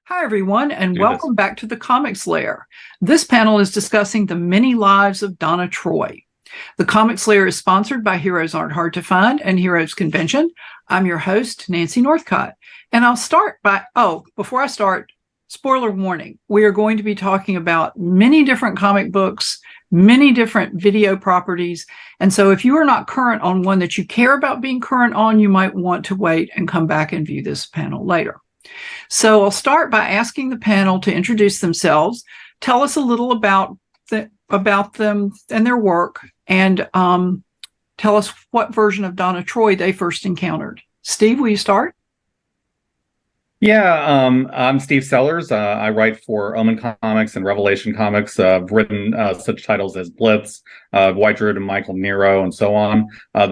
Hi, everyone, and Do this. welcome back to the Comics Lair. This panel is discussing the many lives of Donna Troy. The Comics Lair is sponsored by Heroes Aren't Hard to Find and Heroes Convention. I'm your host, Nancy Northcott. And I'll start by, before I start, spoiler warning. We are going to be talking about many different comic books, many different video properties. And so if you are not current on one that you care about being current on, you might want to wait and come back and view this panel later. So I'll start by asking the panel to introduce themselves, tell us a little about them and their work, and tell us what version of Donna Troy they first encountered. Steve, will you start? Yeah, I'm Steve Sellers. I write for Omen Comics and Revelation Comics. I've written such titles as Blitz, White Druid and Michael Nero, and so on.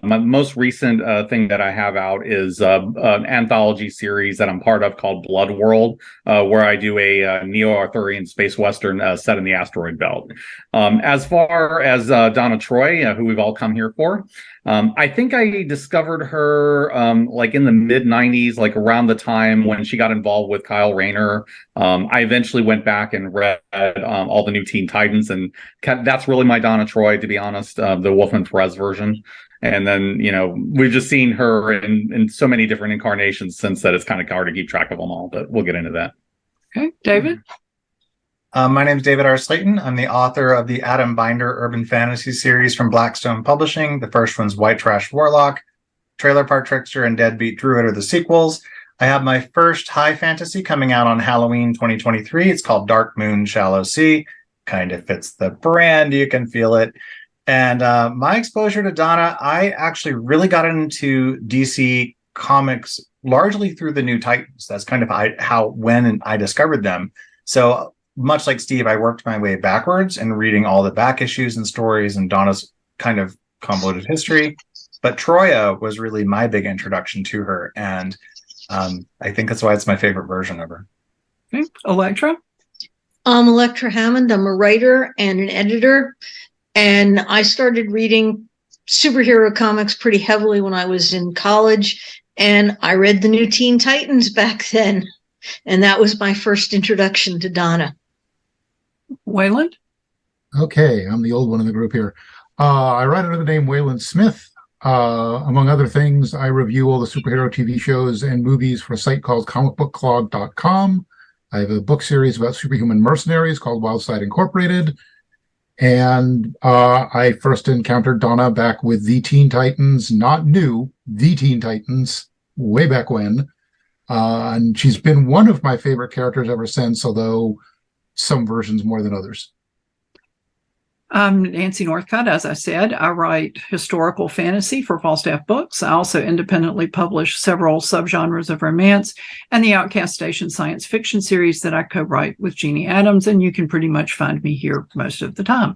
My most recent thing that I have out is an anthology series that I'm part of called Blood World, where I do a neo-Arthurian space western set in the asteroid belt. As far as Donna Troy, who we've all come here for, I think I discovered her like in the mid-90s, like around the time when she got involved with Kyle Rayner. I eventually went back and read all the new Teen Titans, and that's really my Donna Troy, to be honest, the Wolfman Perez version. And then, we've just seen her in so many different incarnations since that it's kind of hard to keep track of them all, but we'll get into that. Okay, David? My name is David R. Slayton. I'm the author of the Adam Binder Urban Fantasy series from Blackstone Publishing. The first one's White Trash Warlock. Trailer Park Trickster and Deadbeat Druid are the sequels. I have my first high fantasy coming out on Halloween 2023. It's called Dark Moon Shallow Sea. Kind of fits the brand. You can feel it. And my exposure to Donna, I actually really got into DC Comics largely through the New Titans. That's kind of when I discovered them. So much like Steve, I worked my way backwards and reading all the back issues and stories and Donna's kind of convoluted history. But Troya was really my big introduction to her. And I think that's why it's my favorite version of her. Okay. Electra? I'm Electra Hammond. I'm a writer and an editor. And I started reading superhero comics pretty heavily when I was in college. And I read the new Teen Titans back then. And that was my first introduction to Donna. Wayland? Okay, I'm the old one in the group here. I write under the name Wayland Smith. Among other things, I review all the superhero TV shows and movies for a site called comicbookclog.com. I have a book series about superhuman mercenaries called Wildside Incorporated. And I first encountered Donna back with the Teen Titans, not new, the Teen Titans, way back when. And she's been one of my favorite characters ever since, although some versions more than others. I'm Nancy Northcott. As I said, I write historical fantasy for Falstaff Books. I also independently publish several subgenres of romance and the Outcast Station science fiction series that I co-write with Jeannie Adams, and you can pretty much find me here most of the time.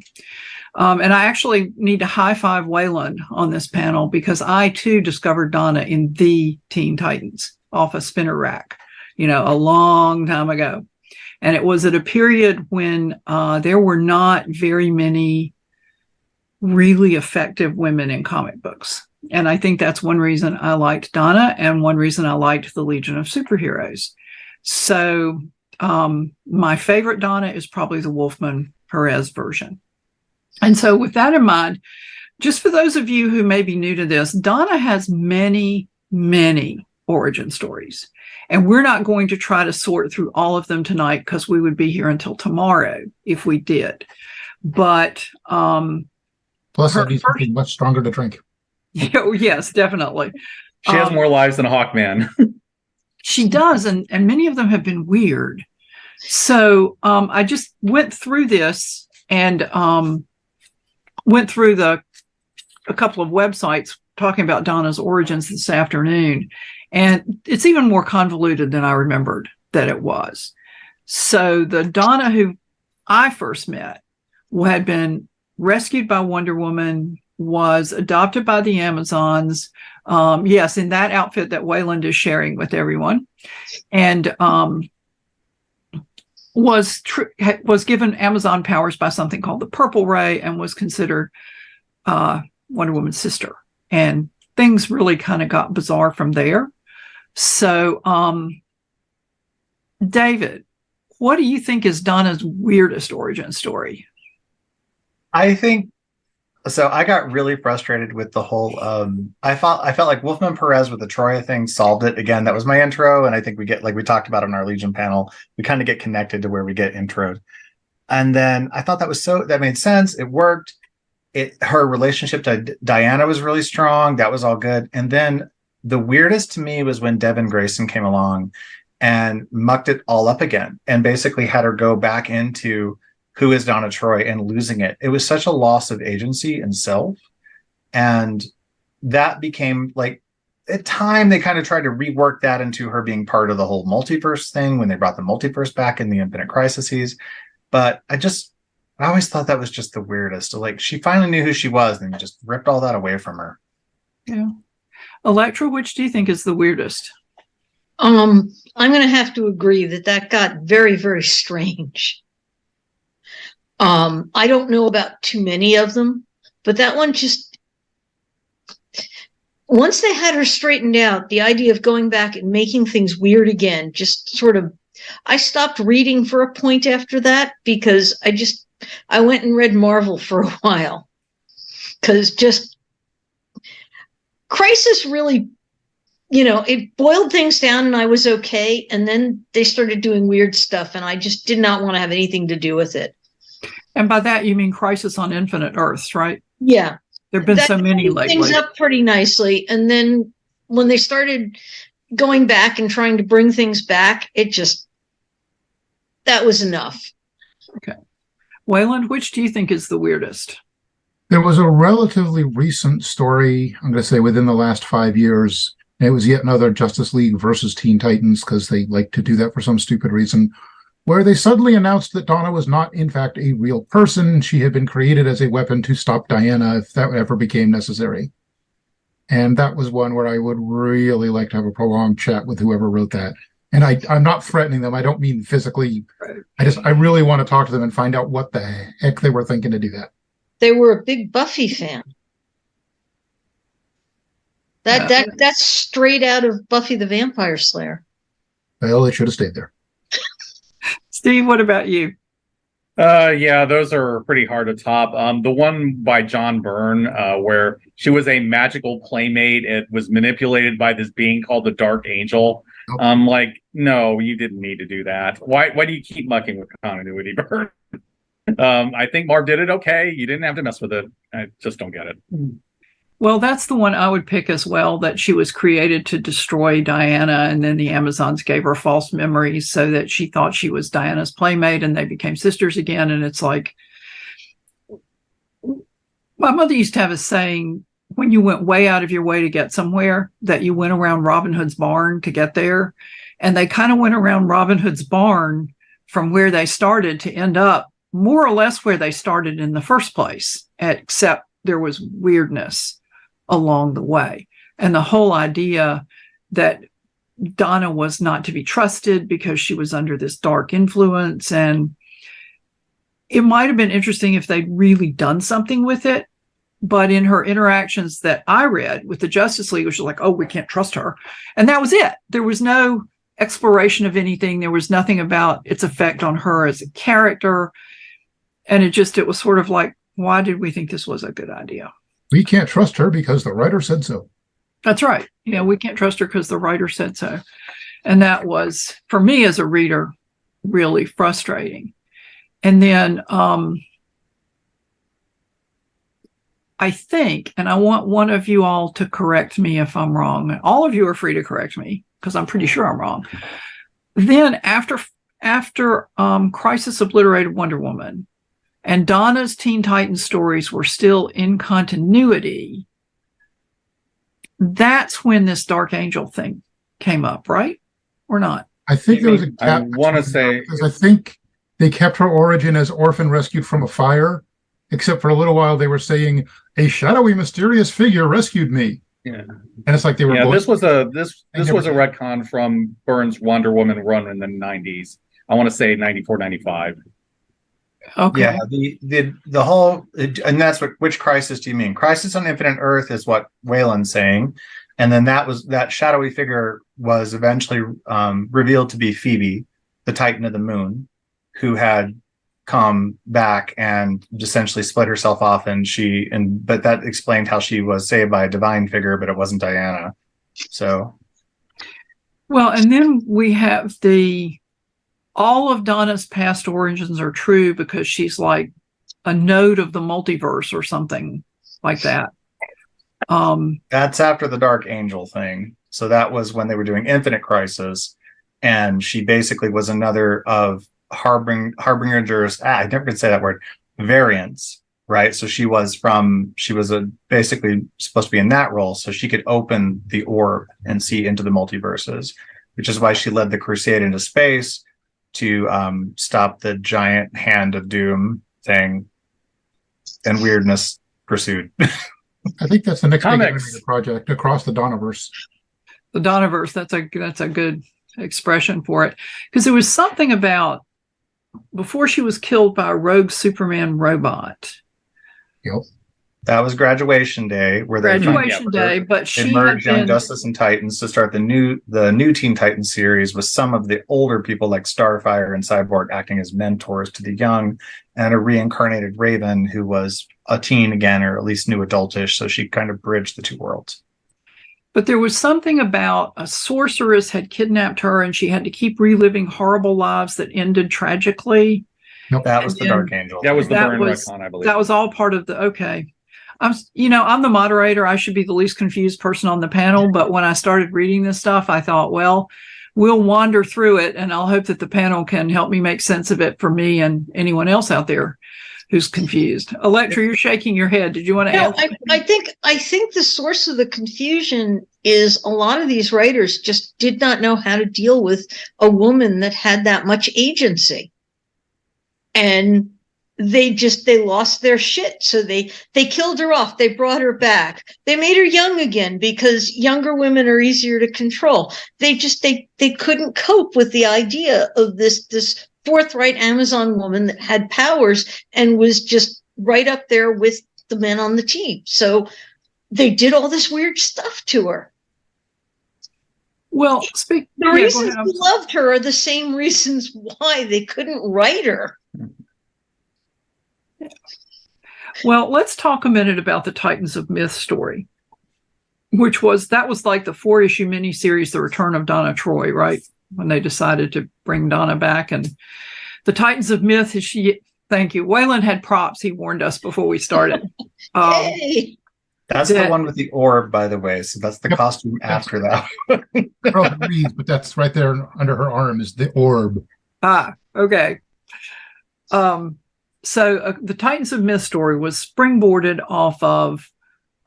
And I actually need to high-five Wayland on this panel because I, too, discovered Donna in the Teen Titans off a spinner rack, a long time ago. And it was at a period when there were not very many really effective women in comic books. And I think that's one reason I liked Donna and one reason I liked the Legion of Superheroes. So my favorite Donna is probably the Wolfman Perez version. And so with that in mind, just for those of you who may be new to this, Donna has many, many origin stories. And we're not going to try to sort through all of them tonight because we would be here until tomorrow if we did. But plus, I need something much stronger to drink. Yes, definitely. She has more lives than Hawkman. She does, and many of them have been weird. So I just went through this and went through a couple of websites talking about Donna's origins this afternoon. And it's even more convoluted than I remembered that it was. So the Donna who I first met had been rescued by Wonder Woman, was adopted by the Amazons. Yes, in that outfit that Wayland is sharing with everyone. And was given Amazon powers by something called the Purple Ray and was considered Wonder Woman's sister. And things really kind of got bizarre from there. So David, what do you think is Donna's weirdest origin story? I think so. I got really frustrated with the whole. I felt like Wolfman Perez with the Troya thing solved it again. That was my intro, and I think we get, like we talked about on our Legion panel, we kind of get connected to where we get introed. And then I thought that made sense. It worked. Her relationship to Diana was really strong. That was all good. And then the weirdest to me was when Devin Grayson came along and mucked it all up again and basically had her go back into who is Donna Troy and losing it. It was such a loss of agency and self. And that became like, at time they kind of tried to rework that into her being part of the whole multiverse thing when they brought the multiverse back in the Infinite Crises. But I always thought that was just the weirdest. Like, she finally knew who she was and just ripped all that away from her. Yeah. Electra, which do you think is the weirdest? I'm going to have to agree that got very, very strange. I don't know about too many of them, but that one just, once they had her straightened out, the idea of going back and making things weird again, just sort of, I stopped reading for a point after that because I went and read Marvel for a while because just Crisis really, it boiled things down and I was okay. And then they started doing weird stuff and I just did not want to have anything to do with it. And by that, you mean Crisis on Infinite Earths, right? Yeah. There have been so many lately. Things up pretty nicely. And then when they started going back and trying to bring things back, that was enough. Okay. Wayland, which do you think is the weirdest? There was a relatively recent story, I'm going to say within the last 5 years, and it was yet another Justice League versus Teen Titans, because they like to do that for some stupid reason, where they suddenly announced that Donna was not, in fact, a real person. She had been created as a weapon to stop Diana if that ever became necessary. And that was one where I would really like to have a prolonged chat with whoever wrote that. And I'm not threatening them. I don't mean physically. I really want to talk to them and find out what the heck they were thinking to do that. They were a big Buffy fan. That's straight out of Buffy the Vampire Slayer. Well, they should have stayed there. Steve, what about you? Yeah, those are pretty hard to top. The one by John Byrne, where she was a magical playmate. It was manipulated by this being called the Dark Angel. I'm like, no, you didn't need to do that. Why do you keep mucking with continuity, Byrne? I think Marv did it okay. You didn't have to mess with it. I just don't get it. Well, that's the one I would pick as well, that she was created to destroy Diana, and then the Amazons gave her false memories so that she thought she was Diana's playmate, and they became sisters again. And it's like, my mother used to have a saying, when you went way out of your way to get somewhere, that you went around Robin Hood's barn to get there. And they kind of went around Robin Hood's barn from where they started to end up more or less where they started in the first place, except there was weirdness along the way. And the whole idea that Donna was not to be trusted because she was under this dark influence. And it might have been interesting if they'd really done something with it. But in her interactions that I read with the Justice League, it was like, oh, we can't trust her. And that was it. There was no exploration of anything. There was nothing about its effect on her as a character. And it was sort of like, why did we think this was a good idea? We can't trust her because the writer said so. That's right. We can't trust her because the writer said so. And that was, for me as a reader, really frustrating. And then I think, and I want one of you all to correct me if I'm wrong. All of you are free to correct me because I'm pretty sure I'm wrong. Then after Crisis obliterated Wonder Woman, and Donna's Teen Titans stories were still in continuity, that's when this Dark Angel thing came up, right? Or not? I think there was a gap. I want to say, because I think they kept her origin as orphan rescued from a fire, except for a little while they were saying a shadowy, mysterious figure rescued me. Yeah, and it's like they were. Yeah, this was a retcon from Byrne's Wonder Woman run in the 90s. I want to say 94, 95. Okay. Yeah, the whole, and that's which Crisis do you mean? Crisis on Infinite Earth is what Wayland's saying, and then that shadowy figure was eventually revealed to be Phoebe, the Titan of the Moon, who had come back and essentially split herself off, but that explained how she was saved by a divine figure, but it wasn't Diana. So, well, and then we have all of Donna's past origins are true because she's like a node of the multiverse or something like that. That's after the Dark Angel thing. So that was when they were doing Infinite Crisis, and she basically was another of harbingers. I never could say that word. Variants, right? So she was basically supposed to be in that role, so she could open the orb and see into the multiverses, which is why she led the crusade into space to stop the giant hand of doom thing, and weirdness pursued. I think that's the next big Comics. animated project across the Donnaverse. The Donnaverse, that's a good expression for it, because there was something about before she was killed by a rogue Superman robot. Yep. That was Graduation Day, where Graduation Day, but they she merged had Young been, Justice and Titans to start the new Teen Titans series with some of the older people like Starfire and Cyborg acting as mentors to the young, and a reincarnated Raven who was a teen again, or at least new adultish, so she kind of bridged the two worlds. but there was something about a sorceress had kidnapped her and she had to keep reliving horrible lives that ended tragically. That was And the then Dark Angel. That was the That Burn was- retcon, I believe. That was all part of okay. I'm the moderator. I should be the least confused person on the panel. But when I started reading this stuff, I thought, well, we'll wander through it and I'll hope that the panel can help me make sense of it for me and anyone else out there who's confused. Electra, you're shaking your head. Did you want to No, add? I think the source of the confusion is a lot of these writers just did not know how to deal with a woman that had that much agency. And they lost their shit. So they killed her off. They brought her back. They made her young again because younger women are easier to control. They couldn't cope with the idea of this forthright Amazon woman that had powers and was just right up there with the men on the team. So they did all this weird stuff to her. Well, The reasons they loved her are the same reasons why they couldn't write her. Well, let's talk a minute about the Titans of Myth story, that was like the 4-issue miniseries, The Return of Donna Troy, right? When they decided to bring Donna back. And the Titans of Myth, thank you. Waylon had props. He warned us before we started. Yay! That's the one with the orb, by the way. So that's the costume after that. Carl Reeves, but that's right there under her arm is the orb. Okay. So the Titans of Myth story was springboarded off of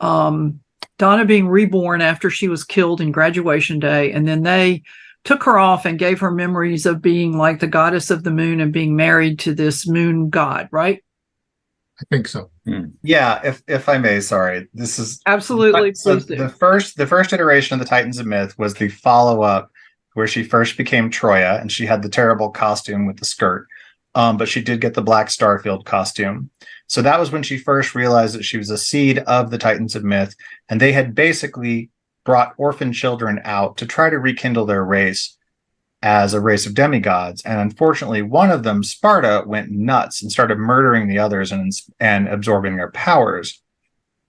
Donna being reborn after she was killed in Graduation Day. And then they took her off and gave her memories of being like the goddess of the moon and being married to this moon god, right? I think so. Yeah, if I may, sorry. This is Absolutely. so Please do. the first iteration of the Titans of Myth was the follow-up where she first became Troya, and she had the terrible costume with the skirt. But she did get the Black Starfield costume. So that was when she first realized that she was a seed of the Titans of Myth, and they had basically brought orphan children out to try to rekindle their race as a race of demigods. And unfortunately, one of them, Sparta, went nuts and started murdering the others and absorbing their powers.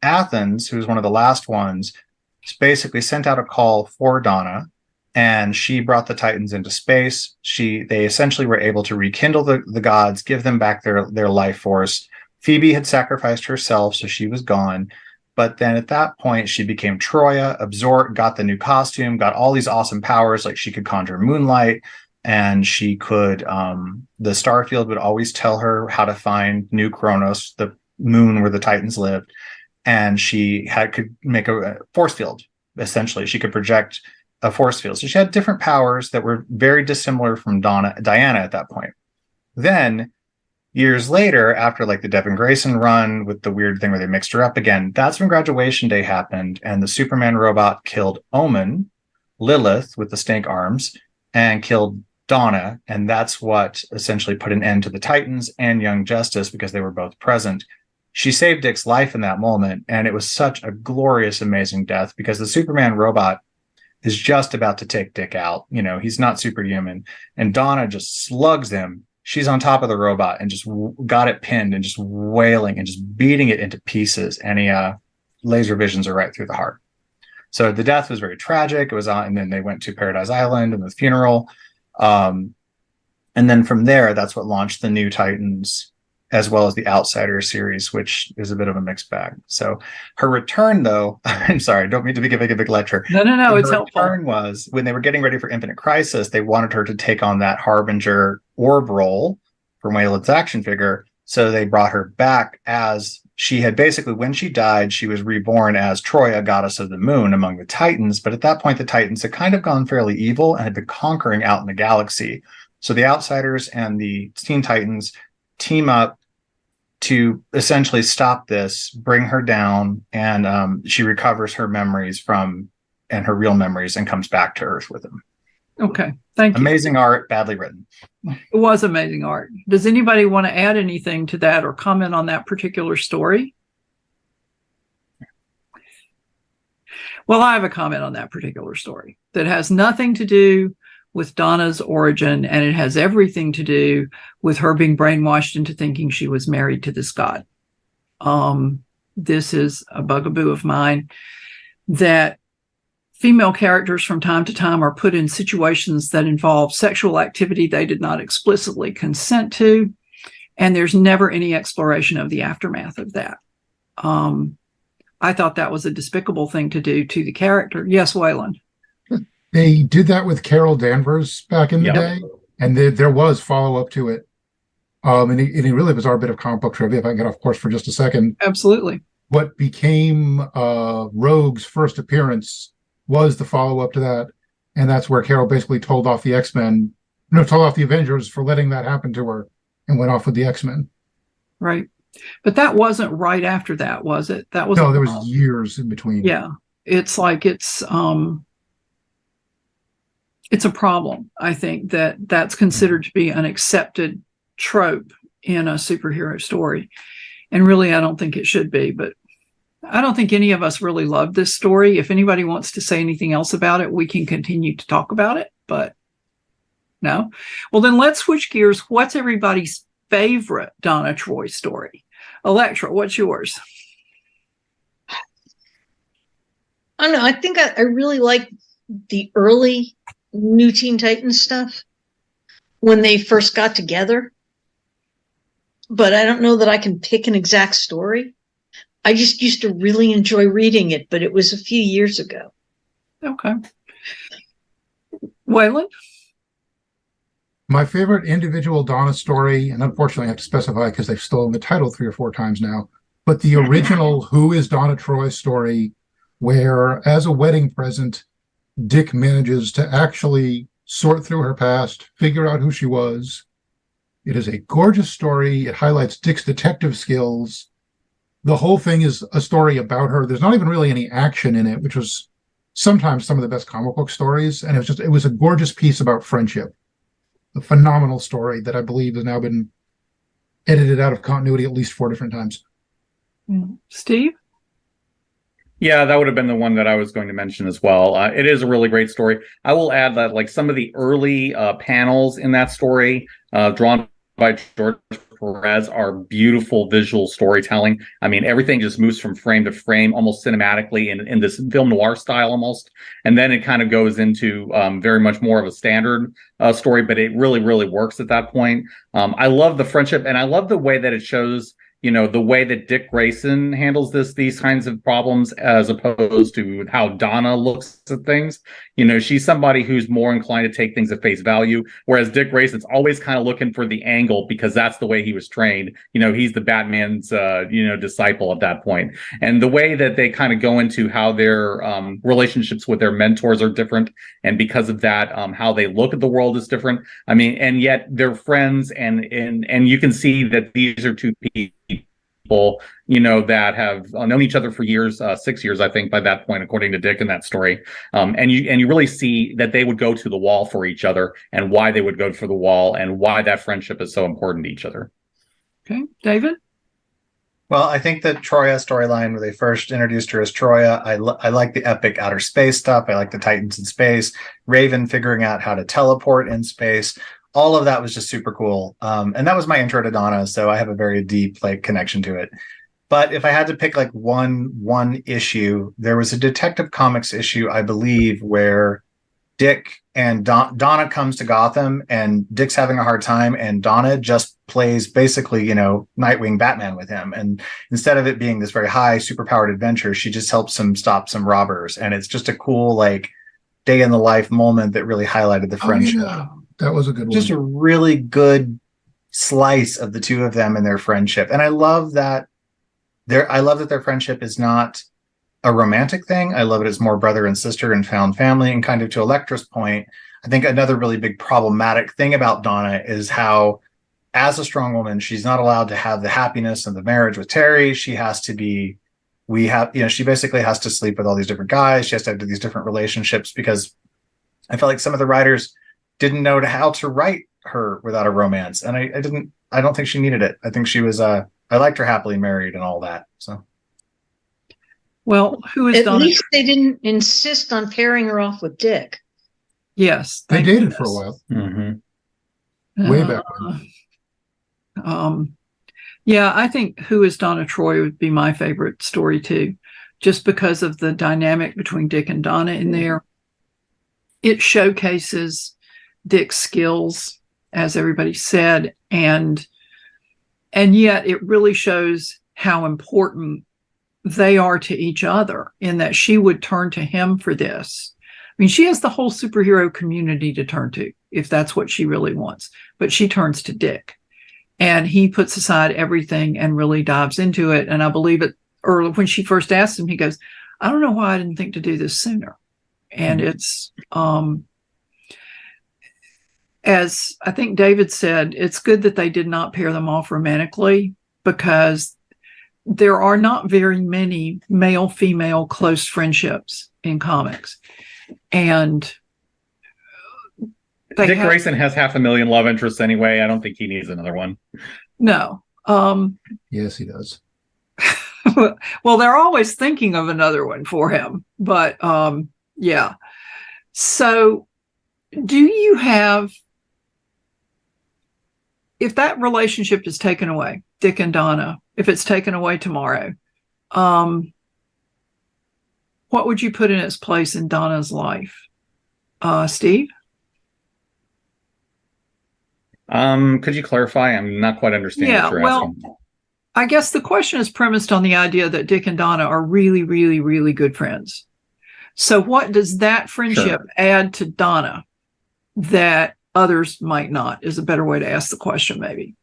Athens, who was one of the last ones, basically sent out a call for Donna, and she brought the Titans into space. They essentially were able to rekindle the gods, give them back their life force. Phoebe had sacrificed herself, so she was gone. But then at that point, she became Troya, got the new costume, got all these awesome powers, like she could conjure moonlight, and she could, the Starfield would always tell her how to find New Kronos, the moon where the Titans lived. And she could make a force field, essentially. She could project a force field. So she had different powers that were very dissimilar from Diana at that point. Then, years later, after like the Devin Grayson run with the weird thing where they mixed her up again, that's when Graduation Day happened, and the Superman robot killed Omen, Lilith with the snake arms, and killed Donna. And that's what essentially put an end to the Titans and Young Justice, because they were both present. She saved Dick's life in that moment, and it was such a glorious, amazing death, because the Superman robot is just about to take Dick out. You know, he's not superhuman. And Donna just slugs him. She's on top of the robot and just got it pinned and just wailing and just beating it into pieces. And he laser visions her right through the heart. So the death was very tragic. It was on, and then they went to Paradise Island and the funeral. And then from there, that's what launched the New Titans, as well as the Outsiders series, which is a bit of a mixed bag. So her return, though, I'm sorry, don't mean to be giving a big lecture. No, it's helpful. Her return was when they were getting ready for Infinite Crisis, they wanted her to take on that Harbinger orb role for Wayland's action figure. So they brought her back as she had basically, when she died, she was reborn as Troya, goddess of the moon among the Titans. But at that point, the Titans had kind of gone fairly evil and had been conquering out in the galaxy. So the Outsiders and the Teen Titans team up to essentially stop this, bring her down, and she recovers her memories and her real memories and comes back to Earth with them. Okay, thank you. Amazing art, badly written. It was amazing art. Does anybody want to add anything to that or comment on that particular story? Well, I have a comment on that particular story that has nothing to do with Donna's origin, and it has everything to do with her being brainwashed into thinking she was married to this god. This is a bugaboo of mine, that female characters from time to time are put in situations that involve sexual activity they did not explicitly consent to, and there's never any exploration of the aftermath of that. I thought that was a despicable thing to do to the character. Yes, Wayland. They did that with Carol Danvers back in the day, and there was follow-up to it. And it really was our bit of comic book trivia, if I can get off course for just a second. Absolutely. What became Rogue's first appearance was the follow-up to that, and that's where Carol basically told off the Avengers for letting that happen to her, and went off with the X-Men. Right. But that wasn't right after that, was it? That was no, there was years in between. Yeah. It's like it's a problem. I think that's considered to be an accepted trope in a superhero story. And really, I don't think it should be, but I don't think any of us really love this story. If anybody wants to say anything else about it, we can continue to talk about it, but no. Well, then let's switch gears. What's everybody's favorite Donna Troy story? Electra, what's yours? I don't know. I think I really like the early New Teen Titans stuff when they first got together. But I don't know that I can pick an exact story. I just used to really enjoy reading it, but it was a few years ago. Okay. Wayland? My favorite individual Donna story, and unfortunately I have to specify because they've stolen the title 3 or 4 times now, but the original Who is Donna Troy story, where as a wedding present, Dick manages to actually sort through her past, figure out who she was. It is a gorgeous story. It highlights Dick's detective skills. The whole thing is a story about her. There's not even really any action in it, which was sometimes some of the best comic book stories. And it was a gorgeous piece about friendship. A phenomenal story that I believe has now been edited out of continuity at least 4 different times. Steve? Yeah, that would have been the one that I was going to mention as well. It is a really great story. I will add that like some of the early panels in that story drawn by George Perez are beautiful visual storytelling. I mean, everything just moves from frame to frame almost cinematically in this film noir style almost. And then it kind of goes into very much more of a standard story, but it really, really works at that point. I love the friendship, and I love the way that it shows, you know, the way that Dick Grayson handles these kinds of problems as opposed to how Donna looks at things. You know, she's somebody who's more inclined to take things at face value, whereas Dick Grayson's always kind of looking for the angle because that's the way he was trained. You know, he's the Batman's, disciple at that point. And the way that they kind of go into how their relationships with their mentors are different. And because of that, how they look at the world is different. I mean, and yet they're friends, and you can see that these are two people, you know, that have known each other for years, 6 years, I think, by that point, according to Dick in that story. And you really see that they would go to the wall for each other, and why they would go for the wall, and why that friendship is so important to each other. Okay, David? Well, I think the Troya storyline where they first introduced her as Troya, I like the epic outer space stuff. I like the Titans in space, Raven figuring out how to teleport in space. All of that was just super cool. And that was my intro to Donna, so I have a very deep like connection to it. But if I had to pick like one issue, there was a Detective Comics issue, I believe, where Dick and Donna comes to Gotham, and Dick's having a hard time, and Donna just plays basically, Nightwing Batman with him. And instead of it being this very high, superpowered adventure, she just helps him stop some robbers. And it's just a cool, like, day in the life moment that really highlighted the friendship. Yeah. That was a good one. Just a really good slice of the two of them and their friendship. And I love that their friendship is not a romantic thing. I love it as more brother and sister and found family. And kind of to Elektra's point, I think another really big problematic thing about Donna is how, as a strong woman, she's not allowed to have the happiness and the marriage with Terry. She has to be, she basically has to sleep with all these different guys. She has to have these different relationships because I felt like some of the writers didn't know how to write her without a romance. And I don't think she needed it. I think she was, I liked her happily married and all that. So. Well, who is At Donna? least they didn't insist on pairing her off with Dick. Yes. They thank dated goodness. for a while. Mm-hmm. Way back Yeah, I think Who is Donna Troy would be my favorite story too, just because of the dynamic between Dick and Donna in there. It showcases Dick's skills, as everybody said, and yet it really shows how important they are to each other, in that she would turn to him for this. I mean, she has the whole superhero community to turn to if that's what she really wants, but she turns to Dick, and he puts aside everything and really dives into it. And I believe it early when she first asked him, he goes, I don't know why I didn't think to do this sooner. And it's, as I think David said, it's good that they did not pair them off romantically, because there are not very many male-female close friendships in comics. And Dick Grayson has 500,000 love interests anyway. I don't think he needs another one. No. Yes, he does. Well, they're always thinking of another one for him. But yeah. So do you have, if that relationship is taken away, Dick and Donna, if it's taken away tomorrow, what would you put in its place in Donna's life? Steve? Could you clarify? I'm not quite understanding what you're asking. I guess the question is premised on the idea that Dick and Donna are really, really, really good friends. So what does that friendship add to Donna that others might not, is a better way to ask the question, maybe.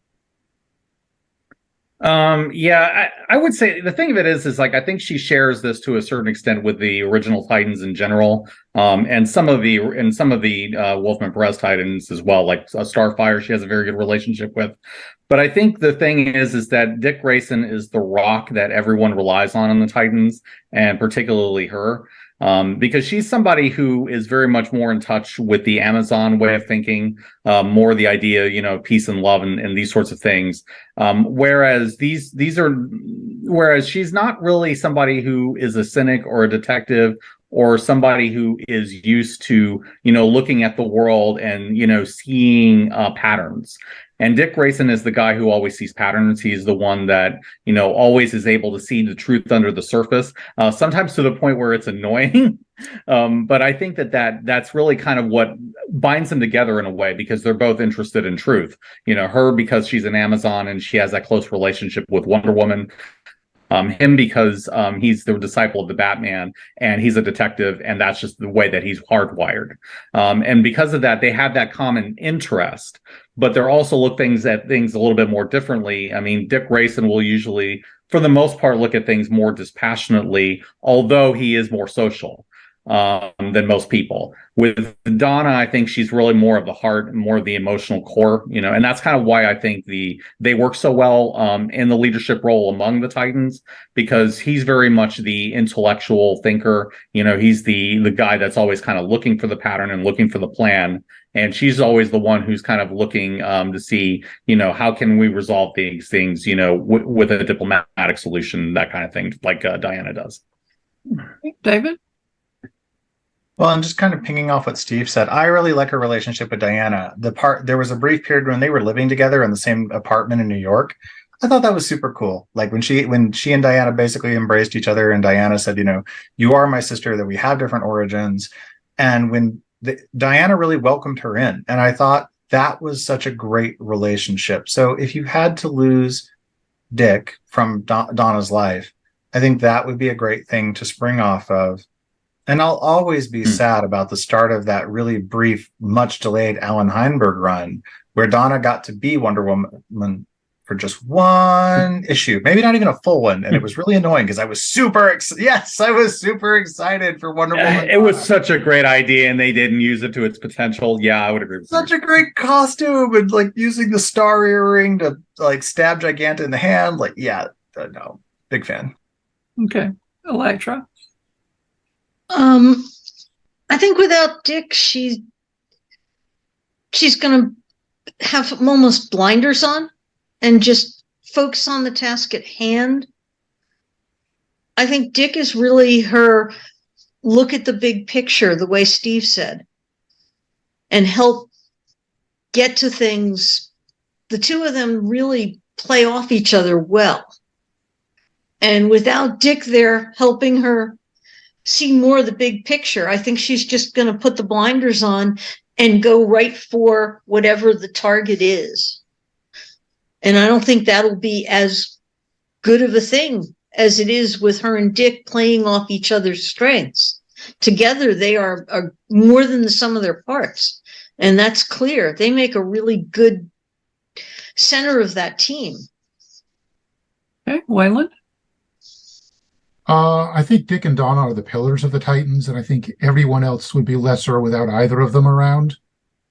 I would say the thing of it is like, I think she shares this to a certain extent with the original Titans in general, and some of the Wolfman Perez Titans as well, like Starfire. She has a very good relationship with. But I think the thing is that Dick Grayson is the rock that everyone relies on in the Titans, and particularly her. Because she's somebody who is very much more in touch with the Amazon way of thinking, more the idea, peace and love and these sorts of things. Whereas whereas she's not really somebody who is a cynic or a detective or somebody who is used to, looking at the world and, seeing patterns. And Dick Grayson is the guy who always sees patterns. He's the one that, always is able to see the truth under the surface, sometimes to the point where it's annoying. But I think that's really kind of what binds them together in a way, because they're both interested in truth. Her because she's an Amazon and she has that close relationship with Wonder Woman. Him because he's the disciple of the Batman and he's a detective, and that's just the way that he's hardwired. And because of that, they have that common interest, but they're also look at things a little bit more differently. I mean, Dick Grayson will usually, for the most part, look at things more dispassionately, although he is more social than most people. With Donna, I think she's really more of the heart, more of the emotional core, and that's kind of why I think they work so well in the leadership role among the Titans, because he's very much the intellectual thinker. He's the guy that's always kind of looking for the pattern and looking for the plan. and she's always the one who's kind of looking to see, how can we resolve these things, with a diplomatic solution, that kind of thing, like Diana does. David? Well, I'm just kind of pinging off what Steve said. I really like her relationship with Diana. There was a brief period when they were living together in the same apartment in New York. I thought that was super cool. Like when she and Diana basically embraced each other, and Diana said, you are my sister, that we have different origins. And when Diana really welcomed her in, and I thought that was such a great relationship. So if you had to lose Dick from Donna's life, I think that would be a great thing to spring off of. And I'll always be sad about the start of that really brief, much delayed Alan Heinberg run, where Donna got to be Wonder Woman for just one issue, maybe not even a full one. And it was really annoying because I was super excited for Wonder Woman. It was such a great idea, and they didn't use it to its potential. Yeah, I would agree with you. Such a great costume, and like using the star earring to like stab Giganta in the hand. Like, no, big fan. Okay. Elektra? I think without Dick, she's going to have almost blinders on and just focus on the task at hand. I think Dick is really her look at the big picture, the way Steve said, and help get to things. The two of them really play off each other well. And without Dick there helping her see more of the big picture, I think she's just going to put the blinders on and go right for whatever the target is. And I don't think that'll be as good of a thing as it is with her and Dick playing off each other's strengths. Together, they are more than the sum of their parts. And that's clear. They make a really good center of that team. Okay, Wayland? I think Dick and Donna are the pillars of the Titans, and I think everyone else would be lesser without either of them around.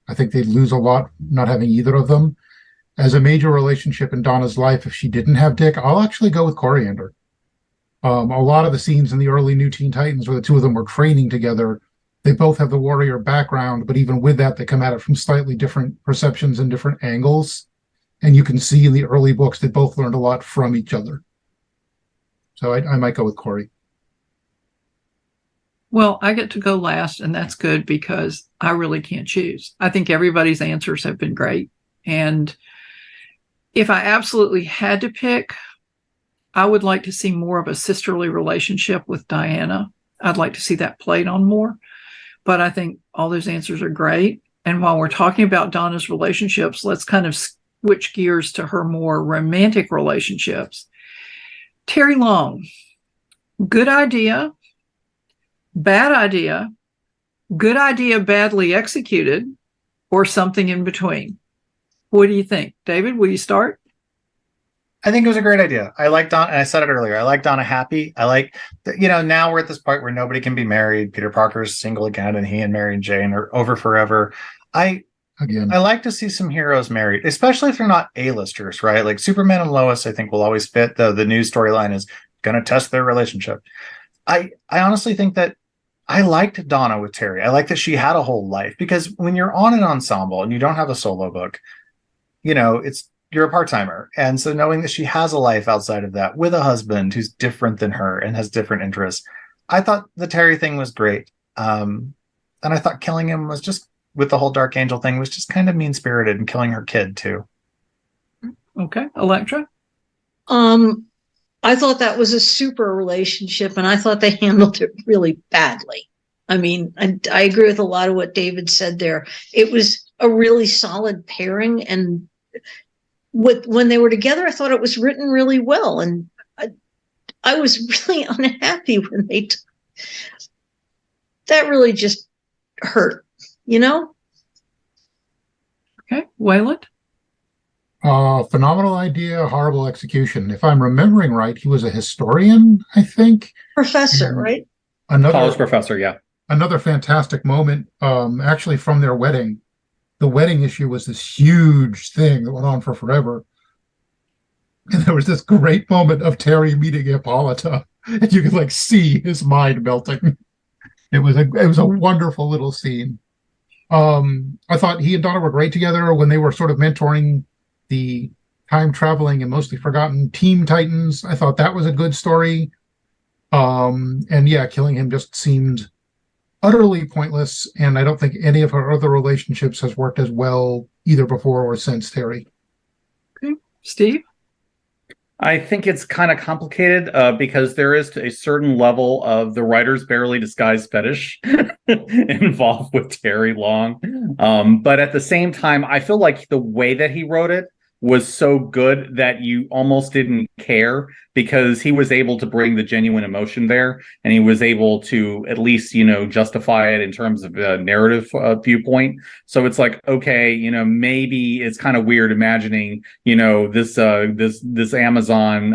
I think they'd lose a lot not having either of them. As a major relationship in Donna's life, if she didn't have Dick, I'll actually go with Coriander. A lot of the scenes in the early New Teen Titans where the two of them were training together, they both have the warrior background, but even with that, they come at it from slightly different perceptions and different angles. And you can see in the early books they both learned a lot from each other. So I might go with Corey. Well, I get to go last, and that's good because I really can't choose. I think everybody's answers have been great. And if I absolutely had to pick, I would like to see more of a sisterly relationship with Diana. I'd like to see that played on more. But I think all those answers are great. And while we're talking about Donna's relationships, let's kind of switch gears to her more romantic relationships. Terry Long, good idea, bad idea, good idea badly executed, or something in between. What do you think? David, will you start? I think it was a great idea. I like Donna, and I said it earlier, I like Donna happy. I like, now we're at this point where nobody can be married. Peter Parker's single again, and he and Mary Jane are over forever. I like to see some heroes married, especially if they're not A-listers, right? Like Superman and Lois, I think will always fit. The new storyline is going to test their relationship. I honestly think that I liked Donna with Terry. I like that she had a whole life, because when you're on an ensemble and you don't have a solo book, you're a part-timer. And so knowing that she has a life outside of that with a husband who's different than her and has different interests, I thought the Terry thing was great. And I thought killing him was just, with the whole Dark Angel thing, was just kind of mean-spirited, and killing her kid too. Okay. Elektra? I thought that was a super relationship, and I thought they handled it really badly. I mean, I agree with a lot of what David said there. It was a really solid pairing, and when they were together, I thought it was written really well, and I was really unhappy when they that really just hurt, Okay. Wayland? Phenomenal idea, horrible execution. If I'm remembering right, he was a historian, I think. Professor, right? College professor, yeah. Another fantastic moment, actually from their wedding. The wedding issue was this huge thing that went on for forever. And there was this great moment of Terry meeting Hippolyta, and you could see his mind melting. It was a wonderful little scene. I thought he and Donna were great together when they were sort of mentoring the time traveling and mostly forgotten Teen Titans. I thought that was a good story. And yeah, killing him just seemed utterly pointless, and I don't think any of her other relationships has worked as well either before or since Terry. Okay. Steve? I think it's kind of complicated because there is a certain level of the writer's barely disguised fetish involved with Terry Long. But at the same time, I feel like the way that he wrote it was so good that you almost didn't care because he was able to bring the genuine emotion there, and he was able to at least, justify it in terms of a narrative viewpoint. So it's like, okay, maybe it's kind of weird imagining, this Amazon,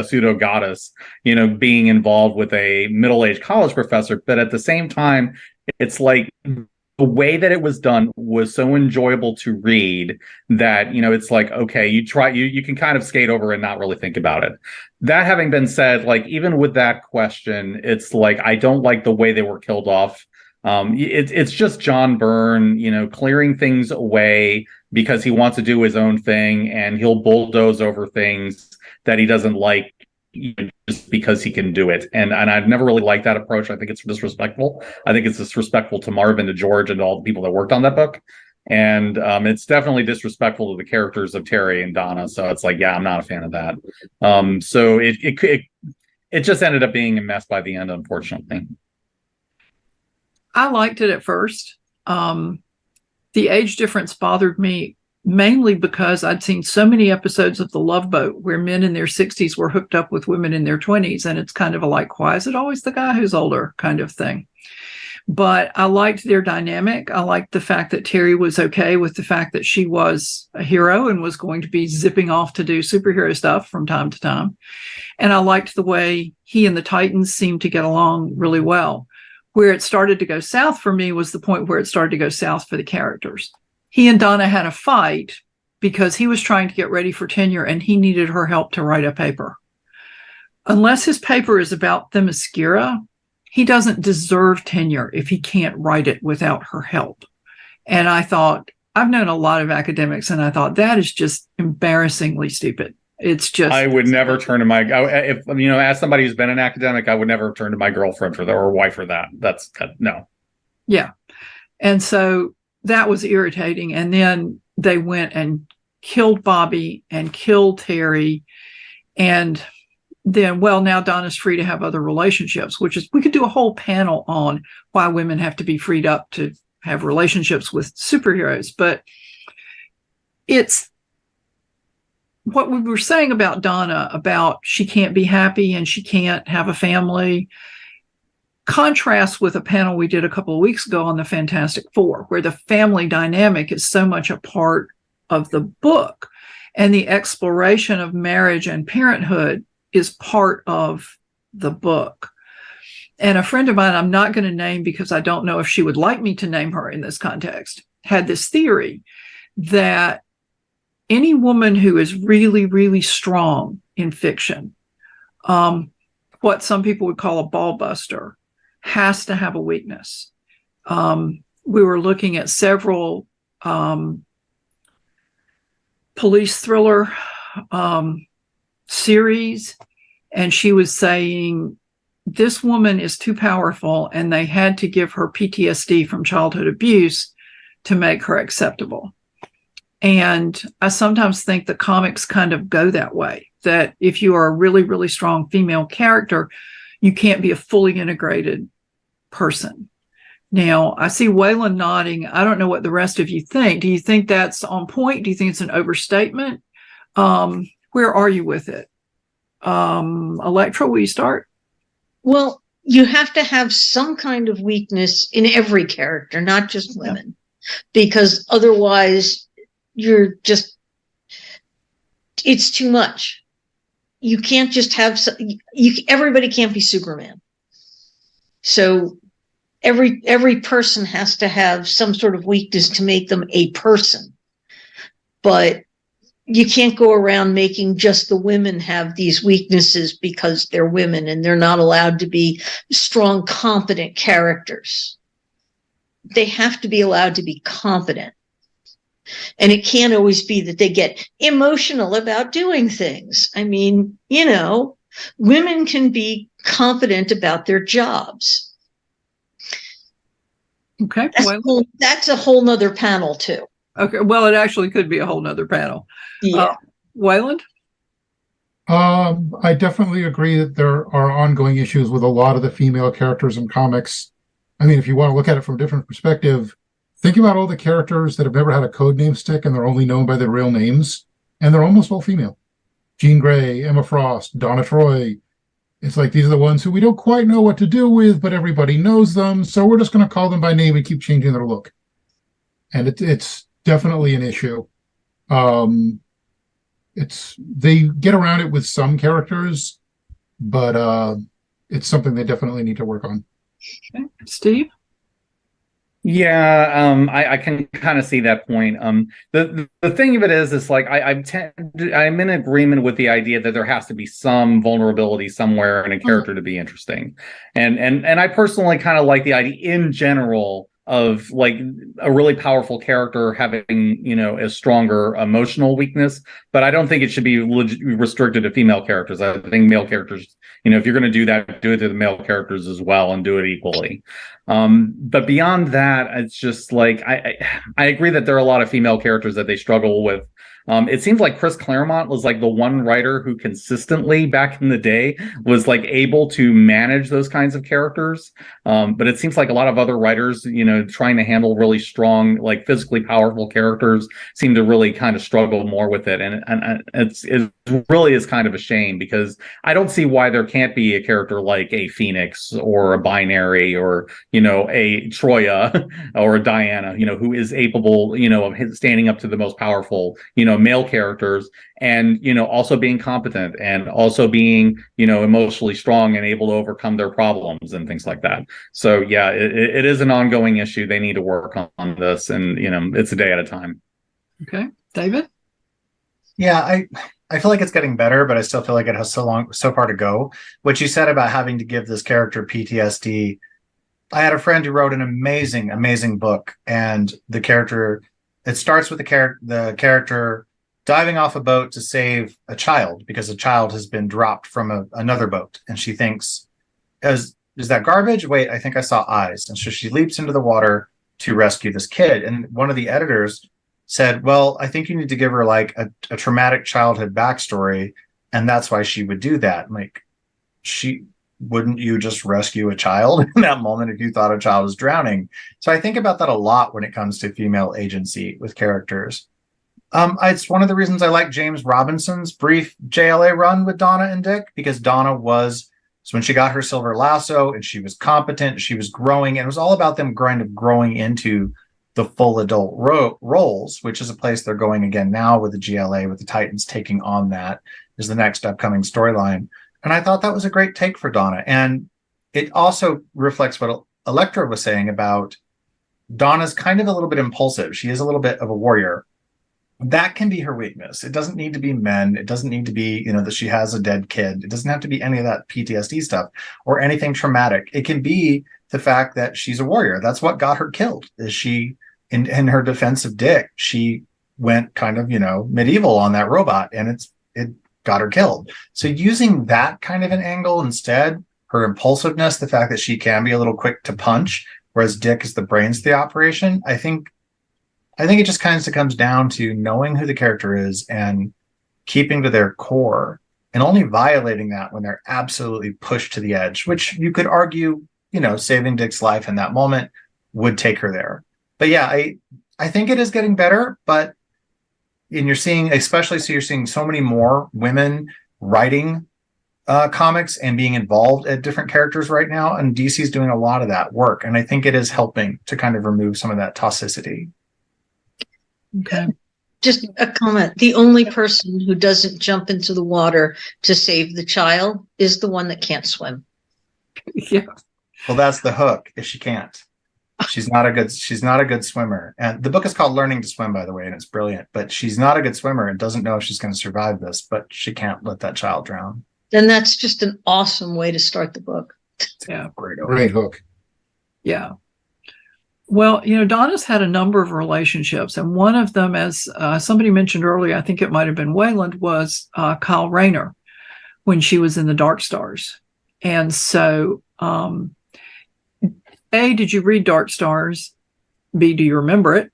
pseudo goddess, being involved with a middle-aged college professor, but at the same time, it's like, the way that it was done was so enjoyable to read that, it's like, okay, you can kind of skate over and not really think about it. That having been said, like, even with that question, it's like, I don't like the way they were killed off. It's just John Byrne, clearing things away because he wants to do his own thing, and he'll bulldoze over things that he doesn't like, just because he can do it. And I've never really liked that approach. I think it's disrespectful. I think it's disrespectful to Marvin, to George, and to all the people that worked on that book. And it's definitely disrespectful to the characters of Terry and Donna. So it's like, yeah, I'm not a fan of that. So it just ended up being a mess by the end, unfortunately. I liked it at first. The age difference bothered me mainly because I'd seen so many episodes of The Love Boat where men in their 60s were hooked up with women in their 20s. And it's kind of why is it always the guy who's older kind of thing? But I liked their dynamic. I liked the fact that Terry was okay with the fact that she was a hero and was going to be zipping off to do superhero stuff from time to time. And I liked the way he and the Titans seemed to get along really well. Where it started to go south for me was the point where it started to go south for the characters. He and Donna had a fight because he was trying to get ready for tenure and he needed her help to write a paper. Unless his paper is about Themyscira, he doesn't deserve tenure if he can't write it without her help. And I thought, I've known a lot of academics, and I thought that is just embarrassingly stupid. It's just, I would never turn to as somebody who's been an academic, I would never turn to my girlfriend for that or wife for that. That's no. Yeah. And so that was irritating. And then they went and killed Bobby and killed Terry. And then, now Donna's free to have other relationships, which is, we could do a whole panel on why women have to be freed up to have relationships with superheroes. But it's what we were saying about Donna, about she can't be happy and she can't have a family, contrasts with a panel we did a couple of weeks ago on the Fantastic Four, where the family dynamic is so much a part of the book, and the exploration of marriage and parenthood is part of the book. And a friend of mine, I'm not going to name because I don't know if she would like me to name her in this context, had this theory that any woman who is really, really strong in fiction, what some people would call a ball buster, has to have a weakness. We were looking at several police thriller series, and she was saying this woman is too powerful and they had to give her PTSD from childhood abuse to make her acceptable. And I sometimes think the comics kind of go that way, that if you are a really, really strong female character, you can't be a fully integrated person. Now, I see Waylon nodding. I don't know what the rest of you think. Do you think that's on point? Do you think it's an overstatement? Where are you with it? Electra, will you start? Well, you have to have some kind of weakness in every character, not just women, because otherwise you're just, it's too much. You can't just have, everybody can't be Superman. So every person has to have some sort of weakness to make them a person. But you can't go around making just the women have these weaknesses because they're women and they're not allowed to be strong, competent characters. they have to be allowed to be confident. And it can't always be that they get emotional about doing things. I mean, women can be confident about their jobs. Okay. That's a whole nother panel too. Okay. Well, it actually could be a whole nother panel. Yeah. Wayland? I definitely agree that there are ongoing issues with a lot of the female characters in comics. I mean, if you want to look at it from a different perspective, think about all the characters that have never had a code name stick and they're only known by their real names, and they're almost all female. Jean Grey, Emma Frost, Donna Troy. It's like these are the ones who we don't quite know what to do with, but everybody knows them, so we're just going to call them by name and keep changing their look. And it's definitely an issue. They get around it with some characters, but it's something they definitely need to work on. Okay. Steve? Yeah, I can kind of see that point. The thing of it is like I'm in agreement with the idea that there has to be some vulnerability somewhere in a character to be interesting, and I personally kind of like the idea in general of like a really powerful character having a stronger emotional weakness, but I don't think it should be restricted to female characters. I think male characters, if you're going to do that, do it to the male characters as well and do it equally. But beyond that, it's just like I agree that there are a lot of female characters that they struggle with. It seems like Chris Claremont was like the one writer who consistently back in the day was like able to manage those kinds of characters. But it seems like a lot of other writers, trying to handle really strong, like physically powerful characters seem to really kind of struggle more with it. And it really is kind of a shame, because I don't see why there can't be a character like a Phoenix or a Binary or, a Troya or a Diana, who is capable, of standing up to the most powerful, male characters, and also being competent and also being emotionally strong and able to overcome their problems and things like that. So yeah, it is an ongoing issue. They need to work on this, and it's a day at a time. Okay. David? Yeah, I feel like it's getting better, but I still feel like it has so far to go. What you said about having to give this character PTSD, I had a friend who wrote an amazing book, and the character, it starts with the character diving off a boat to save a child because a child has been dropped from another boat, and she thinks, is that garbage? Wait, I think I saw eyes. And so she leaps into the water to rescue this kid. And one of the editors said, well, I think you need to give her like a traumatic childhood backstory, and that's why she would do that. Like, wouldn't you just rescue a child in that moment if you thought a child was drowning? So I think about that a lot when it comes to female agency with characters. It's one of the reasons I like James Robinson's brief JLA run with Donna and Dick, because Donna was, so when she got her silver lasso and she was competent, she was growing, and it was all about them growing into the full adult roles, which is a place they're going again now with the GLA, with the Titans taking on that is the next upcoming storyline. And I thought that was a great take for Donna. And it also reflects what Elektra was saying about Donna's kind of a little bit impulsive. She is a little bit of a warrior. That can be her weakness. It doesn't need to be men. It doesn't need to be, that she has a dead kid. It doesn't have to be any of that PTSD stuff or anything traumatic. It can be the fact that she's a warrior. That's what got her killed. Is she, in her defense of Dick, she went kind of, medieval on that robot, and it got her killed. So using that kind of an angle instead, her impulsiveness, the fact that she can be a little quick to punch, whereas Dick is the brains of the operation, I think it just kind of comes down to knowing who the character is and keeping to their core, and only violating that when they're absolutely pushed to the edge, which you could argue, saving Dick's life in that moment would take her there. But yeah, I think it is getting better, but you're seeing so many more women writing comics and being involved at different characters right now, and DC's doing a lot of that work, and I think it is helping to kind of remove some of that toxicity. Okay. Just a comment. The only person who doesn't jump into the water to save the child is the one that can't swim. Yeah. Well, that's the hook. If she can't, she's not a good swimmer. And the book is called Learning to Swim, by the way, and it's brilliant. But she's not a good swimmer and doesn't know if she's going to survive this, but she can't let that child drown. Then that's just an awesome way to start the book. Yeah. Great hook. Yeah. Well, Donna's had a number of relationships, and one of them, as somebody mentioned earlier, I think it might have been Wayland, was Kyle Rayner when she was in the Dark Stars. And so, A, did you read Dark Stars? B, do you remember it?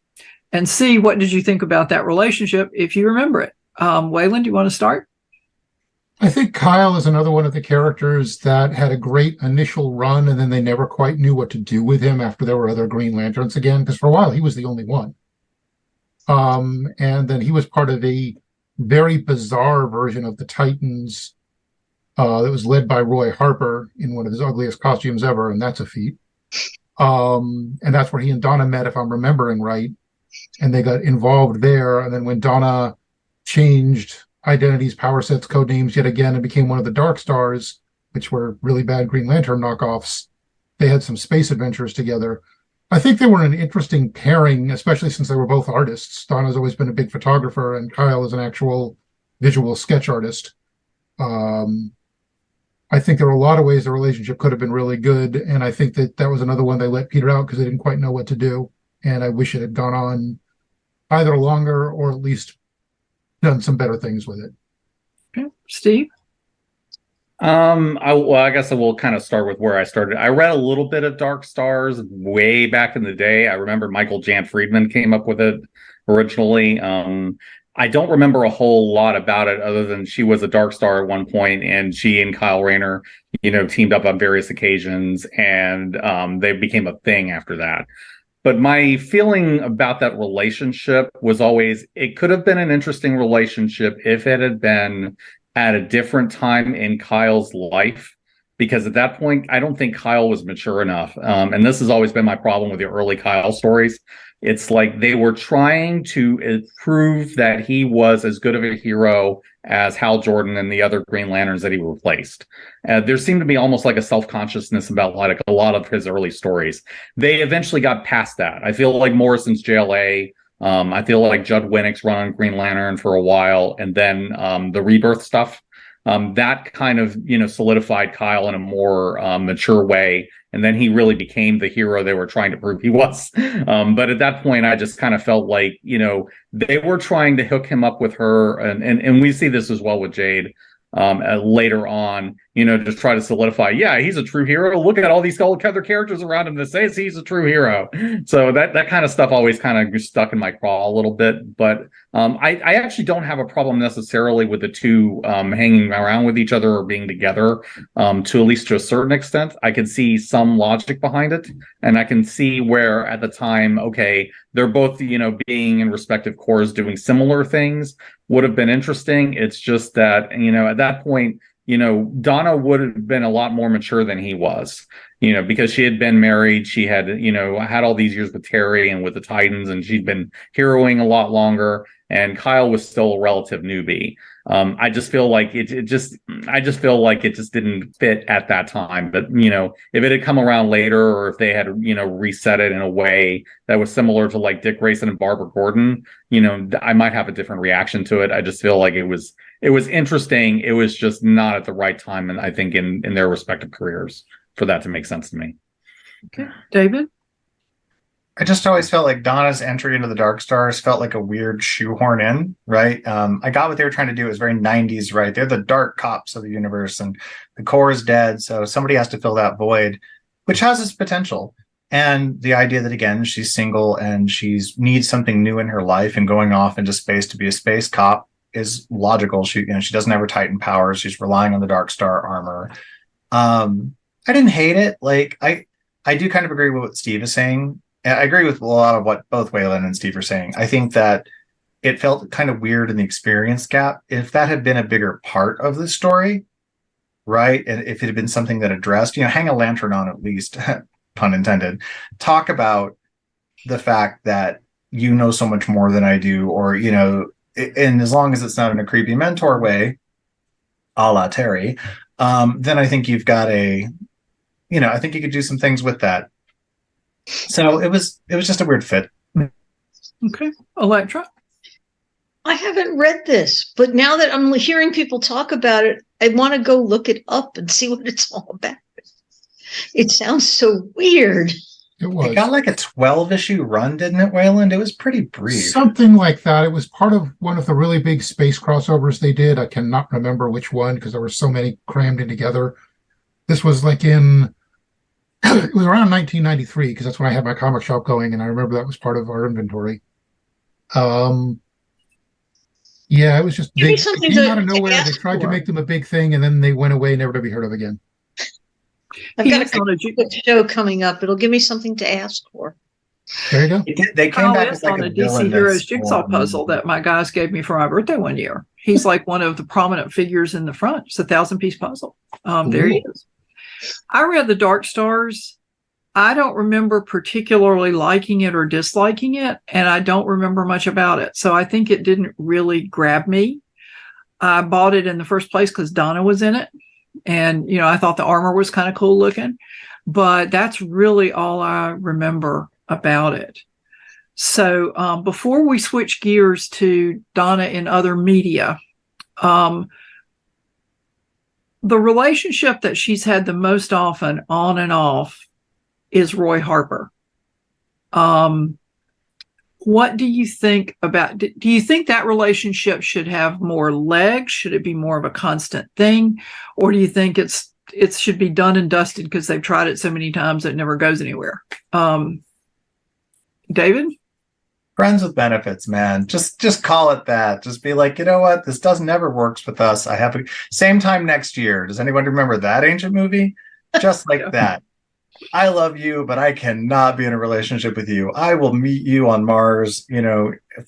And C, what did you think about that relationship if you remember it? Wayland, do you want to start? I think Kyle is another one of the characters that had a great initial run, and then they never quite knew what to do with him after there were other Green Lanterns again, because for a while he was the only one. And then he was part of a very bizarre version of the Titans that was led by Roy Harper in one of his ugliest costumes ever, and that's a feat. And that's where he and Donna met, if I'm remembering right, and they got involved there. And then when Donna changed identities, power sets, code names yet again, and became one of the Dark Stars, which were really bad Green Lantern knockoffs, they had some space adventures together. I think they were an interesting pairing, especially since they were both artists. Donna's always been a big photographer, and Kyle is an actual visual sketch artist. I think there were a lot of ways the relationship could have been really good, and I think that was another one they let peter out because they didn't quite know what to do, and I wish it had gone on either longer or at least done some better things with it. Okay. Steve? I guess I will kind of start with where I started. I read a little bit of Dark Stars way back in the day. I remember Michael Jan Friedman came up with it originally. I don't remember a whole lot about it other than she was a Dark Star at one point, and she and Kyle Rayner, teamed up on various occasions, and they became a thing after that. But my feeling about that relationship was always, it could have been an interesting relationship if it had been at a different time in Kyle's life, because at that point, I don't think Kyle was mature enough. And this has always been my problem with the early Kyle stories. It's like they were trying to prove that he was as good of a hero as Hal Jordan and the other Green Lanterns that he replaced. There seemed to be almost like a self-consciousness about like a lot of his early stories. They eventually got past that. I feel like Morrison's JLA, I feel like Judd Winnick's run on Green Lantern for a while, and then the Rebirth stuff, that kind of solidified Kyle in a more mature way, and then he really became the hero they were trying to prove he was. But at that point, I just kind of felt like they were trying to hook him up with her, and we see this as well with Jade later on, to try to solidify, yeah, he's a true hero. Look at all these other characters around him that says he's a true hero. So that kind of stuff always kind of stuck in my craw a little bit. But I actually don't have a problem necessarily with the two hanging around with each other or being together, to at least to a certain extent. I can see some logic behind it, and I can see where at the time, okay, they're both, being in respective corps doing similar things would have been interesting. It's just that, at that point, Donna would have been a lot more mature than he was, because she had been married. She had, had all these years with Terry and with the Titans, and she'd been heroing a lot longer. And Kyle was still a relative newbie. I just feel like it just didn't fit at that time. But, if it had come around later, or if they had, reset it in a way that was similar to like Dick Grayson and Barbara Gordon, I might have a different reaction to it. I just feel like it was interesting. It was just not at the right time. And I think in their respective careers for that to make sense to me. Okay. David? I just always felt like Donna's entry into the Dark Stars felt like a weird shoehorn in, right? I got what they were trying to do. It was very 90s, right? They're the dark cops of the universe, and the core is dead, so somebody has to fill that void, which has its potential. And the idea that, again, she's single and she needs something new in her life, and going off into space to be a space cop is logical. She doesn't have her Titan powers. She's relying on the Dark Star armor. I didn't hate it. Like, I do kind of agree with what Steve is saying. I agree with a lot of what both Wayland and Steve are saying. I think that it felt kind of weird in the experience gap. If that had been a bigger part of the story, right? And if it had been something that addressed, hang a lantern on at least, pun intended, talk about the fact that so much more than I do, or, and as long as it's not in a creepy mentor way, a la Terry, then I think you've got I think you could do some things with that. So it was just a weird fit. Okay. Electra? I haven't read this, but now that I'm hearing people talk about it, I want to go look it up and see what it's all about. It sounds so weird. It was. It got like a 12-issue run, didn't it, Wayland? It was pretty brief. Something like that. It was part of one of the really big space crossovers they did. I cannot remember which one because there were so many crammed in together. This was like in, it was around 1993 because that's when I had my comic shop going, and I remember that was part of our inventory. Yeah, it was just Give me big. something It came to- out of to nowhere. They ask tried to for. make them a big thing, and then they went away, never to be heard of again. I've He got is on a ju- a show coming up. It'll give me something to ask for. There you go. They came Kyle back is with like on a a DC villainous Heroes jigsaw form. puzzle that my guys gave me for my birthday one year. He's like one of the prominent figures in the front. It's a 1,000-piece puzzle. There he is. I read The Dark Stars. I don't remember particularly liking it or disliking it, and I don't remember much about it. So I think it didn't really grab me. I bought it in the first place because Donna was in it. And, I thought the armor was kind of cool looking. But that's really all I remember about it. So before we switch gears to Donna in other media, the relationship that she's had the most often on and off is Roy Harper. What do you think about, do you think that relationship should have more legs? Should it be more of a constant thing? Or do you think it should be done and dusted because they've tried it so many times that it never goes anywhere? David? Friends with benefits, man. Just call it that. Just be like, you know what? This never works with us. I have same time next year. Does anyone remember that ancient movie? Just like that. I love you, but I cannot be in a relationship with you. I will meet you on Mars,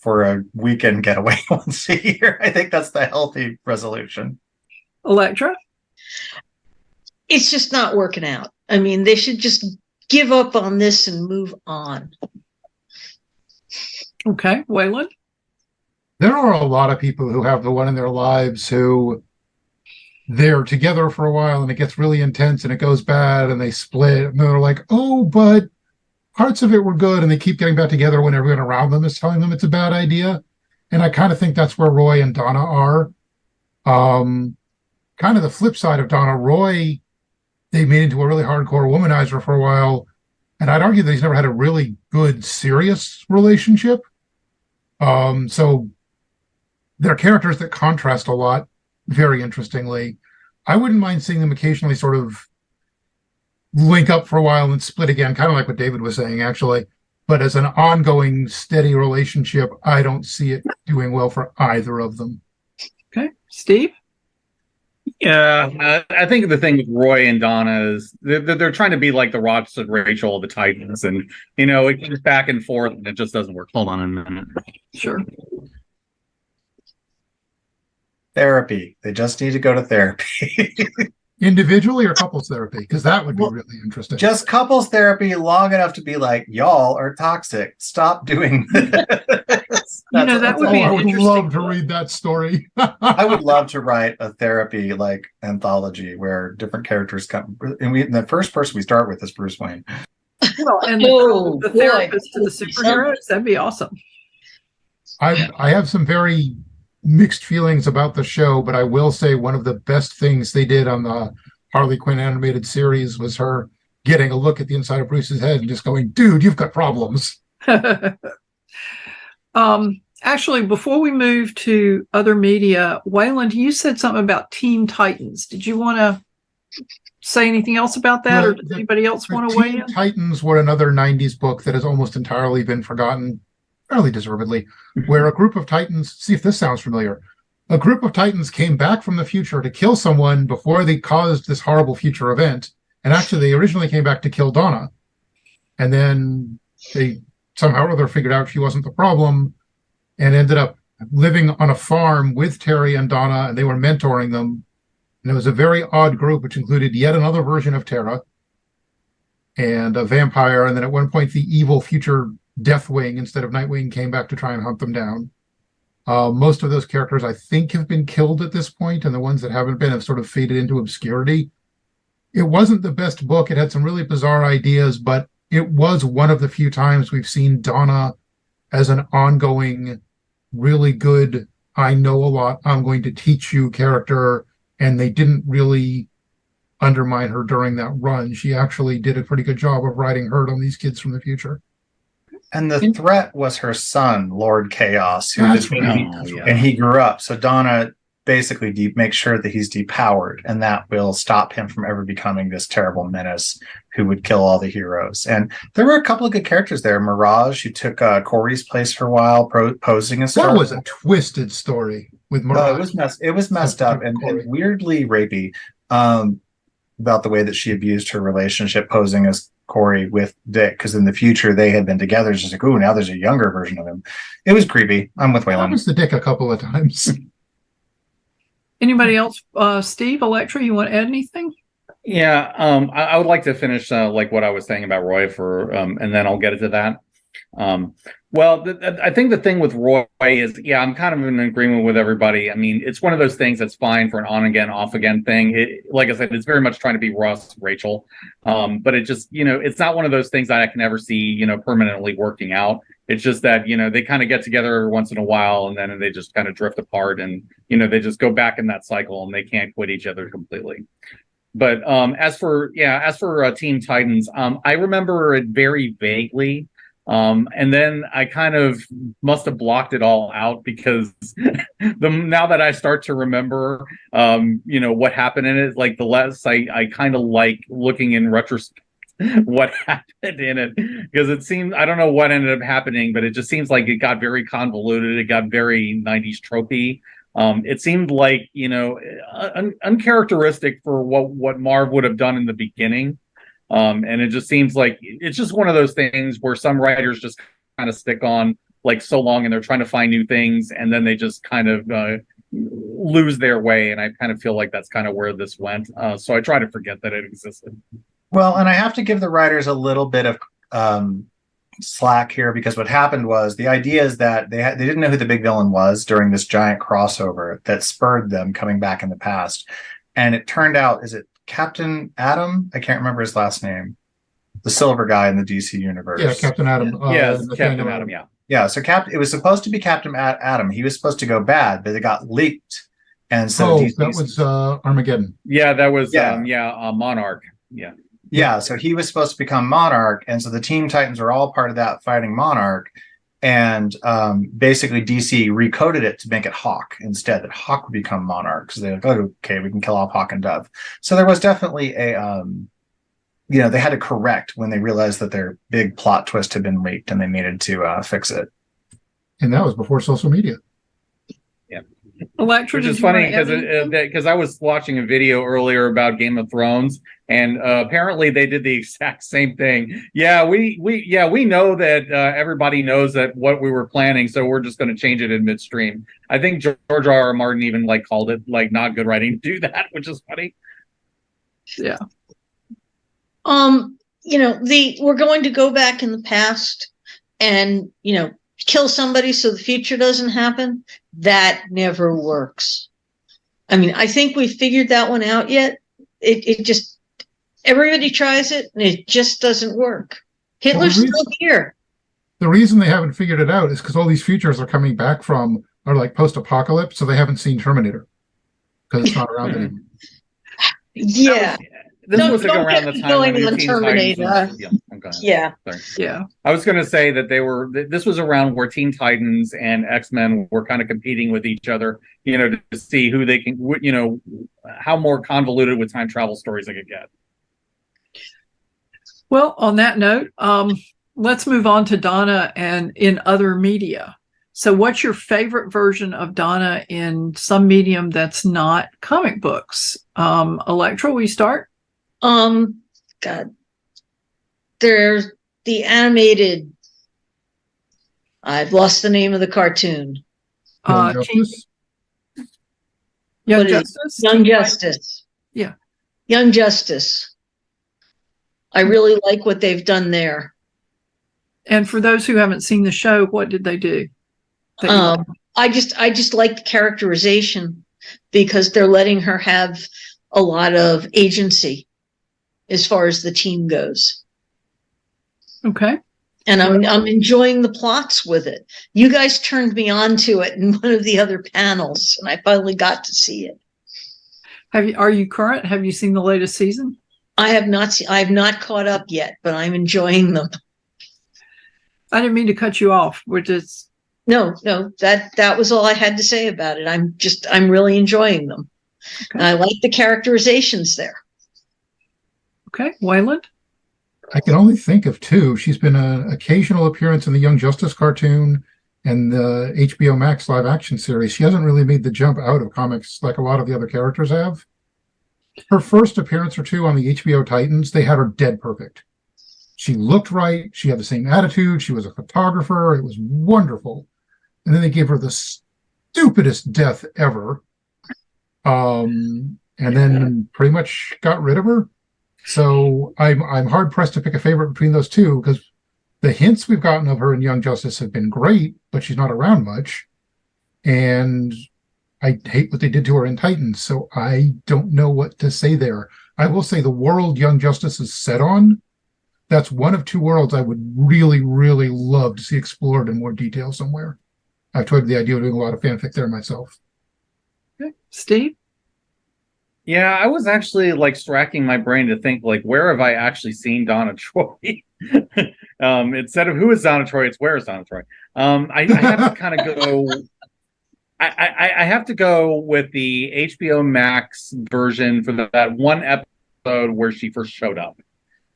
for a weekend getaway once a year. I think that's the healthy resolution. Electra? It's just not working out. I mean, they should just give up on this and move on. Okay, Wayland? There are a lot of people who have the one in their lives who they're together for a while and it gets really intense and it goes bad and they split and they're like, oh, but parts of it were good, and they keep getting back together when everyone around them is telling them it's a bad idea. And I kind of think that's where Roy and Donna are. Kind of the flip side of Donna. Roy, they made into a really hardcore womanizer for a while, and I'd argue that he's never had a really good, serious relationship. So they're characters that contrast a lot, very interestingly. I wouldn't mind seeing them occasionally sort of link up for a while and split again, kind of like what David was saying, actually. But as an ongoing, steady relationship, I don't see it doing well for either of them. Okay. Steve? Yeah, I think the thing with Roy and Donna is they're trying to be like the Ross and Rachel of the Titans, and it goes back and forth, and it just doesn't work. Hold on a minute. Sure. Therapy. They just need to go to therapy. Individually or couples therapy? Because that would be really interesting. Just couples therapy long enough to be like, y'all are toxic. Stop doing this. That would be I an would interesting love to book. read that story. I would love to write a therapy like anthology where different characters come. And the first person we start with is Bruce Wayne. Well, and Oh, the boy. therapist to the superheroes, that'd be awesome. I have some very mixed feelings about the show, but I will say one of the best things they did on the Harley Quinn animated series was her getting a look at the inside of Bruce's head and just going, dude, you've got problems. Actually, before we move to other media, Wayland, you said something about Teen Titans. Did you want to say anything else about that, or does anybody else want to weigh Teen in? Titans were another 90s book that has almost entirely been forgotten, fairly deservedly, where a group of Titans, see if this sounds familiar, a group of Titans came back from the future to kill someone before they caused this horrible future event. And actually, they originally came back to kill Donna. And then they somehow or other figured out she wasn't the problem and ended up living on a farm with Terry and Donna, and they were mentoring them. And it was a very odd group, which included yet another version of Terra and a vampire. And then at one point, the evil future Deathwing instead of Nightwing came back to try and hunt them down. Most of those characters, I think, have been killed at this point, and the ones that haven't been have sort of faded into obscurity. It wasn't the best book. It had some really bizarre ideas, but it was one of the few times we've seen Donna as an ongoing, really good, I know a lot, I'm going to teach you character, and they didn't really undermine her during that run. She actually did a pretty good job of riding herd on these kids from the future. And the threat was her son, Lord Chaos, who That's did, right. and he grew up. So Donna basically makes sure that he's depowered, and that will stop him from ever becoming this terrible menace who would kill all the heroes. And there were a couple of good characters there. Mirage, who took Corey's place for a while, posing as That was a twisted story with Mirage. No, it was messed up and weirdly rapey, about the way that she abused her relationship posing as Corey with Dick, because in the future they had been together. It's just like, ooh, now there's a younger version of him. It was creepy. I'm with Waylon. That was the Dick a couple of times. Anybody else? Steve, Electra, you want to add anything? Yeah, I would like to finish like what I was saying about Roy and then I'll get into that. Well, I think the thing with Roy is, yeah, I'm kind of in agreement with everybody. I mean, it's one of those things that's fine for an on again, off again thing. Like I said, it's very much trying to be Ross, Rachel, but it just, it's not one of those things that I can ever see, permanently working out. It's just that, they kind of get together every once in a while and then they just kind of drift apart and, they just go back in that cycle and they can't quit each other completely. But as for Teen Titans, I remember it very vaguely. And then I kind of must have blocked it all out because now that I start to remember, what happened in it, like the less I kind of like looking in retrospect what happened in it, because it seemed, I don't know what ended up happening, but it just seems like it got very convoluted. It got very 90s tropey. It seemed like, uncharacteristic for what Marv would have done in the beginning. And it just seems like it's just one of those things where some writers just kind of stick on like so long and they're trying to find new things and then they just kind of lose their way. And I kind of feel like that's kind of where this went. So I try to forget that it existed. Well, and I have to give the writers a little bit of slack here, because what happened was the idea is that they didn't know who the big villain was during this giant crossover that spurred them coming back in the past. And it turned out, is it Captain Atom? I can't remember his last name. The silver guy in the DC universe. Yeah, Captain Atom. Yes, Captain Atom, yeah. Yeah, so it was supposed to be Captain Atom. He was supposed to go bad, but it got leaked. And so that was Armageddon. Yeah, that was Monarch. Yeah. Yeah, so he was supposed to become Monarch, and so the Teen Titans were all part of that fighting Monarch, and basically DC recoded it to make it Hawk instead, that Hawk would become Monarch, because they're like, oh, okay, we can kill off Hawk and Dove. So there was definitely a, they had to correct when they realized that their big plot twist had been leaked, and they needed to fix it. And that was before social media. Yeah. Electra, which is funny because I was watching a video earlier about Game of Thrones, and apparently they did the exact same thing. Yeah, we know that everybody knows that what we were planning, so we're just going to change it in midstream. I think George R.R. Martin even called it not good writing to do that, which is funny. Yeah. We're going to go back in the past and kill somebody so the future doesn't happen. That never works. I mean, I think we figured that one out yet. It just, everybody tries it and it just doesn't work. Hitler's still here. The reason they haven't figured it out is because all these futures are coming back from are post-apocalypse, so they haven't seen Terminator because it's not around anymore. Yeah. This was around the time when New Teen Terminator. Titans. Yeah. Yeah. I was going to say that this was around where Teen Titans and X-Men were kind of competing with each other, to see who they can, how more convoluted with time travel stories they could get. Well, on that note, let's move on to Donna and in other media. So what's your favorite version of Donna in some medium that's not comic books? Electra, will you start? God, there's the animated. I've lost the name of the cartoon. Young Justice? Young Justice. Young Justice. Yeah. Young Justice. I really like what they've done there. And for those who haven't seen the show, what did they do? I just like the characterization because they're letting her have a lot of agency as far as the team goes. Okay. And I'm enjoying the plots with it. You guys turned me on to it in one of the other panels, and I finally got to see it. Are you current? Have you seen the latest season? I have not caught up yet, but I'm enjoying them. I didn't mean to cut you off. We're just No, that was all I had to say about it. I'm really enjoying them. Okay. I like the characterizations there. Okay. Wayland? I can only think of two. She's been an occasional appearance in the Young Justice cartoon and the HBO Max live action series. She hasn't really made the jump out of comics like a lot of the other characters have. Her first appearance or two on the HBO Titans, they had her dead perfect. She looked right. She had the same attitude. She was a photographer. It was wonderful. And then they gave her the stupidest death ever. And then pretty much got rid of her. So I'm hard pressed to pick a favorite between those two, because the hints we've gotten of her in Young Justice have been great, but she's not around much. And I hate what they did to her in Titans, so I don't know what to say there. I will say the world Young Justice is set on, that's one of two worlds I would really, really love to see explored in more detail somewhere. I've toyed with the idea of doing a lot of fanfic there myself. Okay. Steve? Yeah, I was actually like racking my brain to think, like, where have I actually seen Donna Troy? Instead of who is Donna Troy, it's where is Donna Troy. I have to kind of go. I have to go with the HBO Max version for that one episode where she first showed up.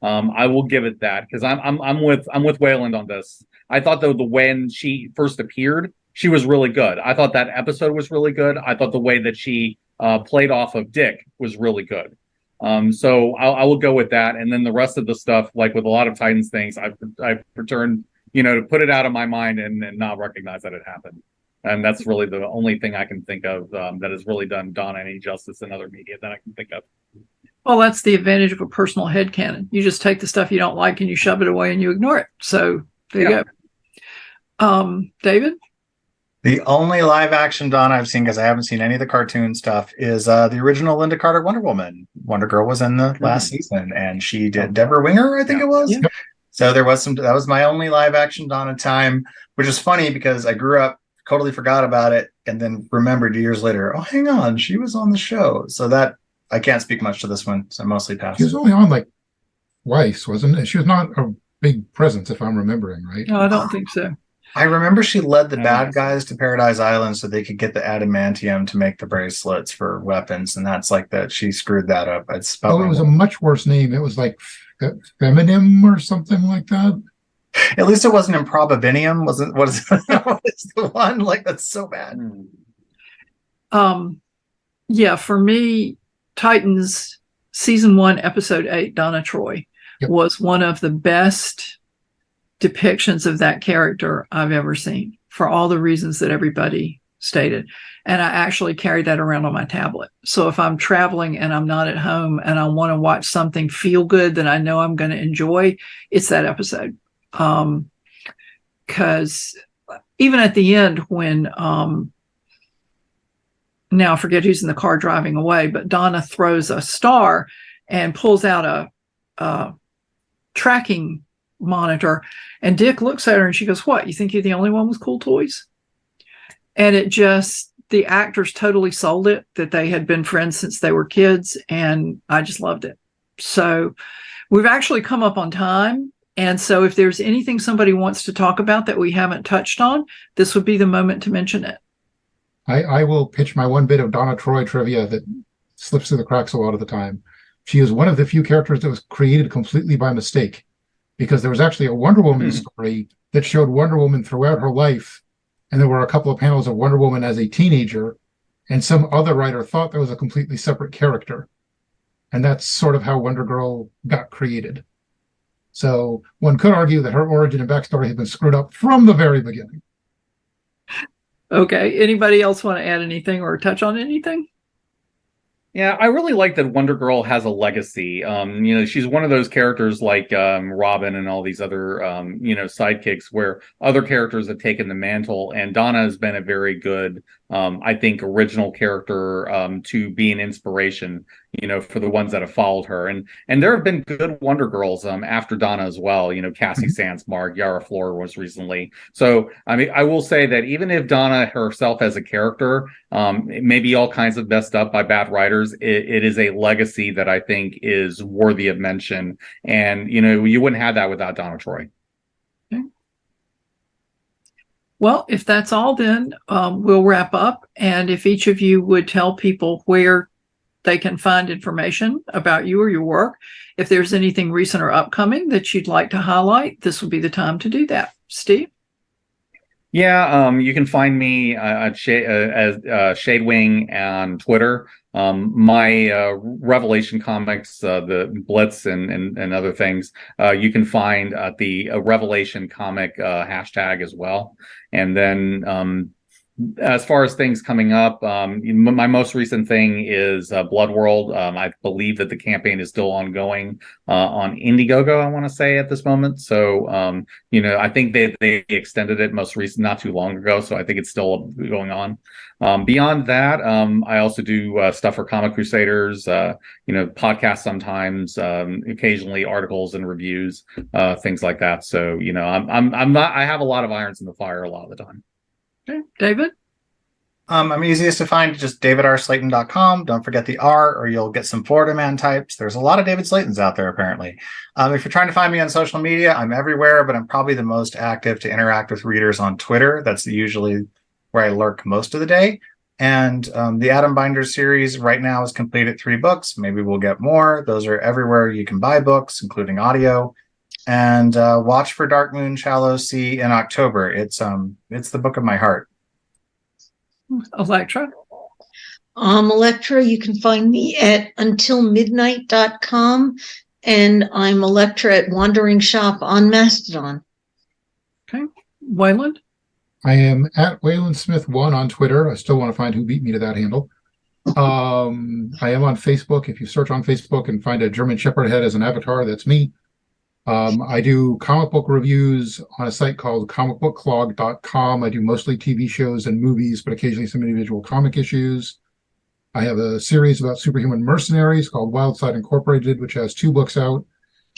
I will give it that, because I'm with Wayland on this. I thought, though, when she first appeared, she was really good. I thought that episode was really good. I thought the way that she played off of Dick was really good. So I will go with that. And then the rest of the stuff, like with a lot of Titans things, I've returned, to put it out of my mind and not recognize that it happened. And that's really the only thing I can think of that has really done Donna any justice in other media that I can think of. Well, that's the advantage of a personal headcanon. You just take the stuff you don't like and you shove it away and you ignore it. So there you go. David? The only live action Donna I've seen, because I haven't seen any of the cartoon stuff, is the original Linda Carter Wonder Woman. Wonder Girl was in the last season, and she did Deborah Winger, I think it was. Yeah. So there was that was my only live action Donna time, which is funny because I grew up, totally forgot about it, and then remembered years later, oh, hang on, she was on the show. So that, I can't speak much to this one, so I mostly passed. She was only on like twice, wasn't it? She was not a big presence, if I'm remembering right. No, I don't think so. I remember she led the bad guys to Paradise Island so they could get the adamantium to make the bracelets for weapons, and that's like that. She screwed that up. It was a much worse name. It was like Feminim or something like that. At least it wasn't Improbabinium. Wasn't what is the one? Like, that's so bad. Yeah, for me, Titans season 1, episode 8, Donna Troy was one of the best depictions of that character I've ever seen, for all the reasons that everybody stated. And I actually carry that around on my tablet. So if I'm traveling and I'm not at home and I want to watch something feel good that I know I'm going to enjoy, it's that episode. Because even at the end when, now I forget who's in the car driving away, but Donna throws a star and pulls out a tracking monitor, and Dick looks at her and she goes, "What, you think you're the only one with cool toys?" And it just, the actors totally sold it, that they had been friends since they were kids, and I just loved it. So we've actually come up on time, and so if there's anything somebody wants to talk about that we haven't touched on, this would be the moment to mention it. I will pitch my one bit of Donna Troy trivia that slips through the cracks a lot of the time. She is one of the few characters that was created completely by mistake, because there was actually a Wonder Woman story that showed Wonder Woman throughout her life, and there were a couple of panels of Wonder Woman as a teenager, and some other writer thought that was a completely separate character. And that's sort of how Wonder Girl got created. So one could argue that her origin and backstory had been screwed up from the very beginning. Okay. Anybody else want to add anything or touch on anything? Yeah, I really like that Wonder Girl has a legacy. She's one of those characters like Robin and all these other, sidekicks where other characters have taken the mantle. And Donna has been a very good, I think, original character to be an inspiration, for the ones that have followed her. And there have been good Wonder Girls after Donna as well. Cassie Sandsmark, Yara Flor was recently. So, I mean, I will say that even if Donna herself as a character may be all kinds of messed up by bad writers, authors, it is a legacy that I think is worthy of mention. And, you wouldn't have that without Donna Troy. Okay. Well, if that's all, then we'll wrap up. And if each of you would tell people where they can find information about you or your work, if there's anything recent or upcoming that you'd like to highlight, this would be the time to do that. Steve? Yeah, you can find me at Shadewing on Twitter. My Revelation comics, the Blitz and other things, you can find at the Revelation comic hashtag as well. And then as far as things coming up, my most recent thing is Blood World. I believe that the campaign is still ongoing on Indiegogo, I want to say, at this moment. So, I think they extended it not too long ago. So I think it's still going on. Beyond that, I also do stuff for Comic Crusaders, podcasts sometimes, occasionally articles and reviews, things like that. So, I have a lot of irons in the fire a lot of the time. Okay. David? I'm easiest to find just davidarslayton.com. Don't forget the R, or you'll get some Florida man types. There's a lot of David Slaytons out there, apparently. If you're trying to find me on social media, I'm everywhere, but I'm probably the most active to interact with readers on Twitter. That's usually where I lurk most of the day. And the Adam Binder series right now is complete at 3 books. Maybe we'll get more. Those are everywhere you can buy books, including audio. And watch for Dark Moon Shallow Sea in October. It's the book of my heart. Electra? Electra, you can find me at untilmidnight.com, and I'm Electra at Wandering Shop on Mastodon. Okay. Wayland? I am at Wayland Smith 1 on Twitter. I still want to find who beat me to that handle. I am on Facebook. If you search on Facebook and find a German Shepherd head as an avatar, that's me. I do comic book reviews on a site called comicbookclog.com. I do mostly TV shows and movies, but occasionally some individual comic issues. I have a series about superhuman mercenaries called Wildside Incorporated, which has 2 books out.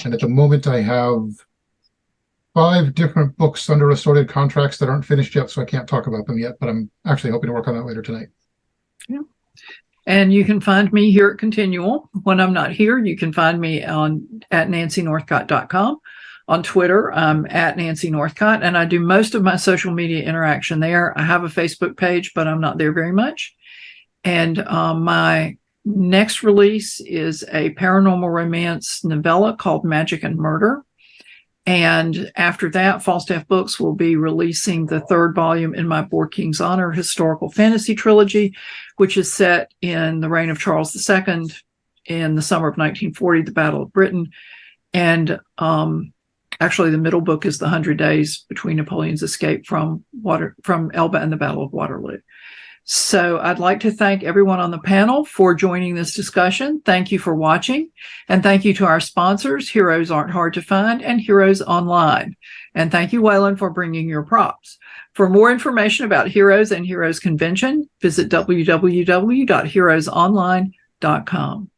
And at the moment, I have 5 different books under assorted contracts that aren't finished yet, so I can't talk about them yet, but I'm actually hoping to work on that later tonight. Yeah. And you can find me here at ConTinual. When I'm not here, you can find me at nancynorthcott.com. On Twitter, I'm at Nancy Northcott, and I do most of my social media interaction there. I have a Facebook page, but I'm not there very much. And my next release is a paranormal romance novella called Magic and Murder. And after that, Falstaff Books will be releasing the 3rd volume in my Four Kings Honor historical fantasy trilogy, which is set in the reign of Charles II in the summer of 1940, the Battle of Britain. And actually, the middle book is the 100 Days between Napoleon's escape from Elba and the Battle of Waterloo. So I'd like to thank everyone on the panel for joining this discussion. Thank you for watching. And thank you to our sponsors, Heroes Aren't Hard to Find and Heroes Online. And thank you, Wayland, for bringing your props. For more information about Heroes and Heroes Convention, visit www.heroesonline.com.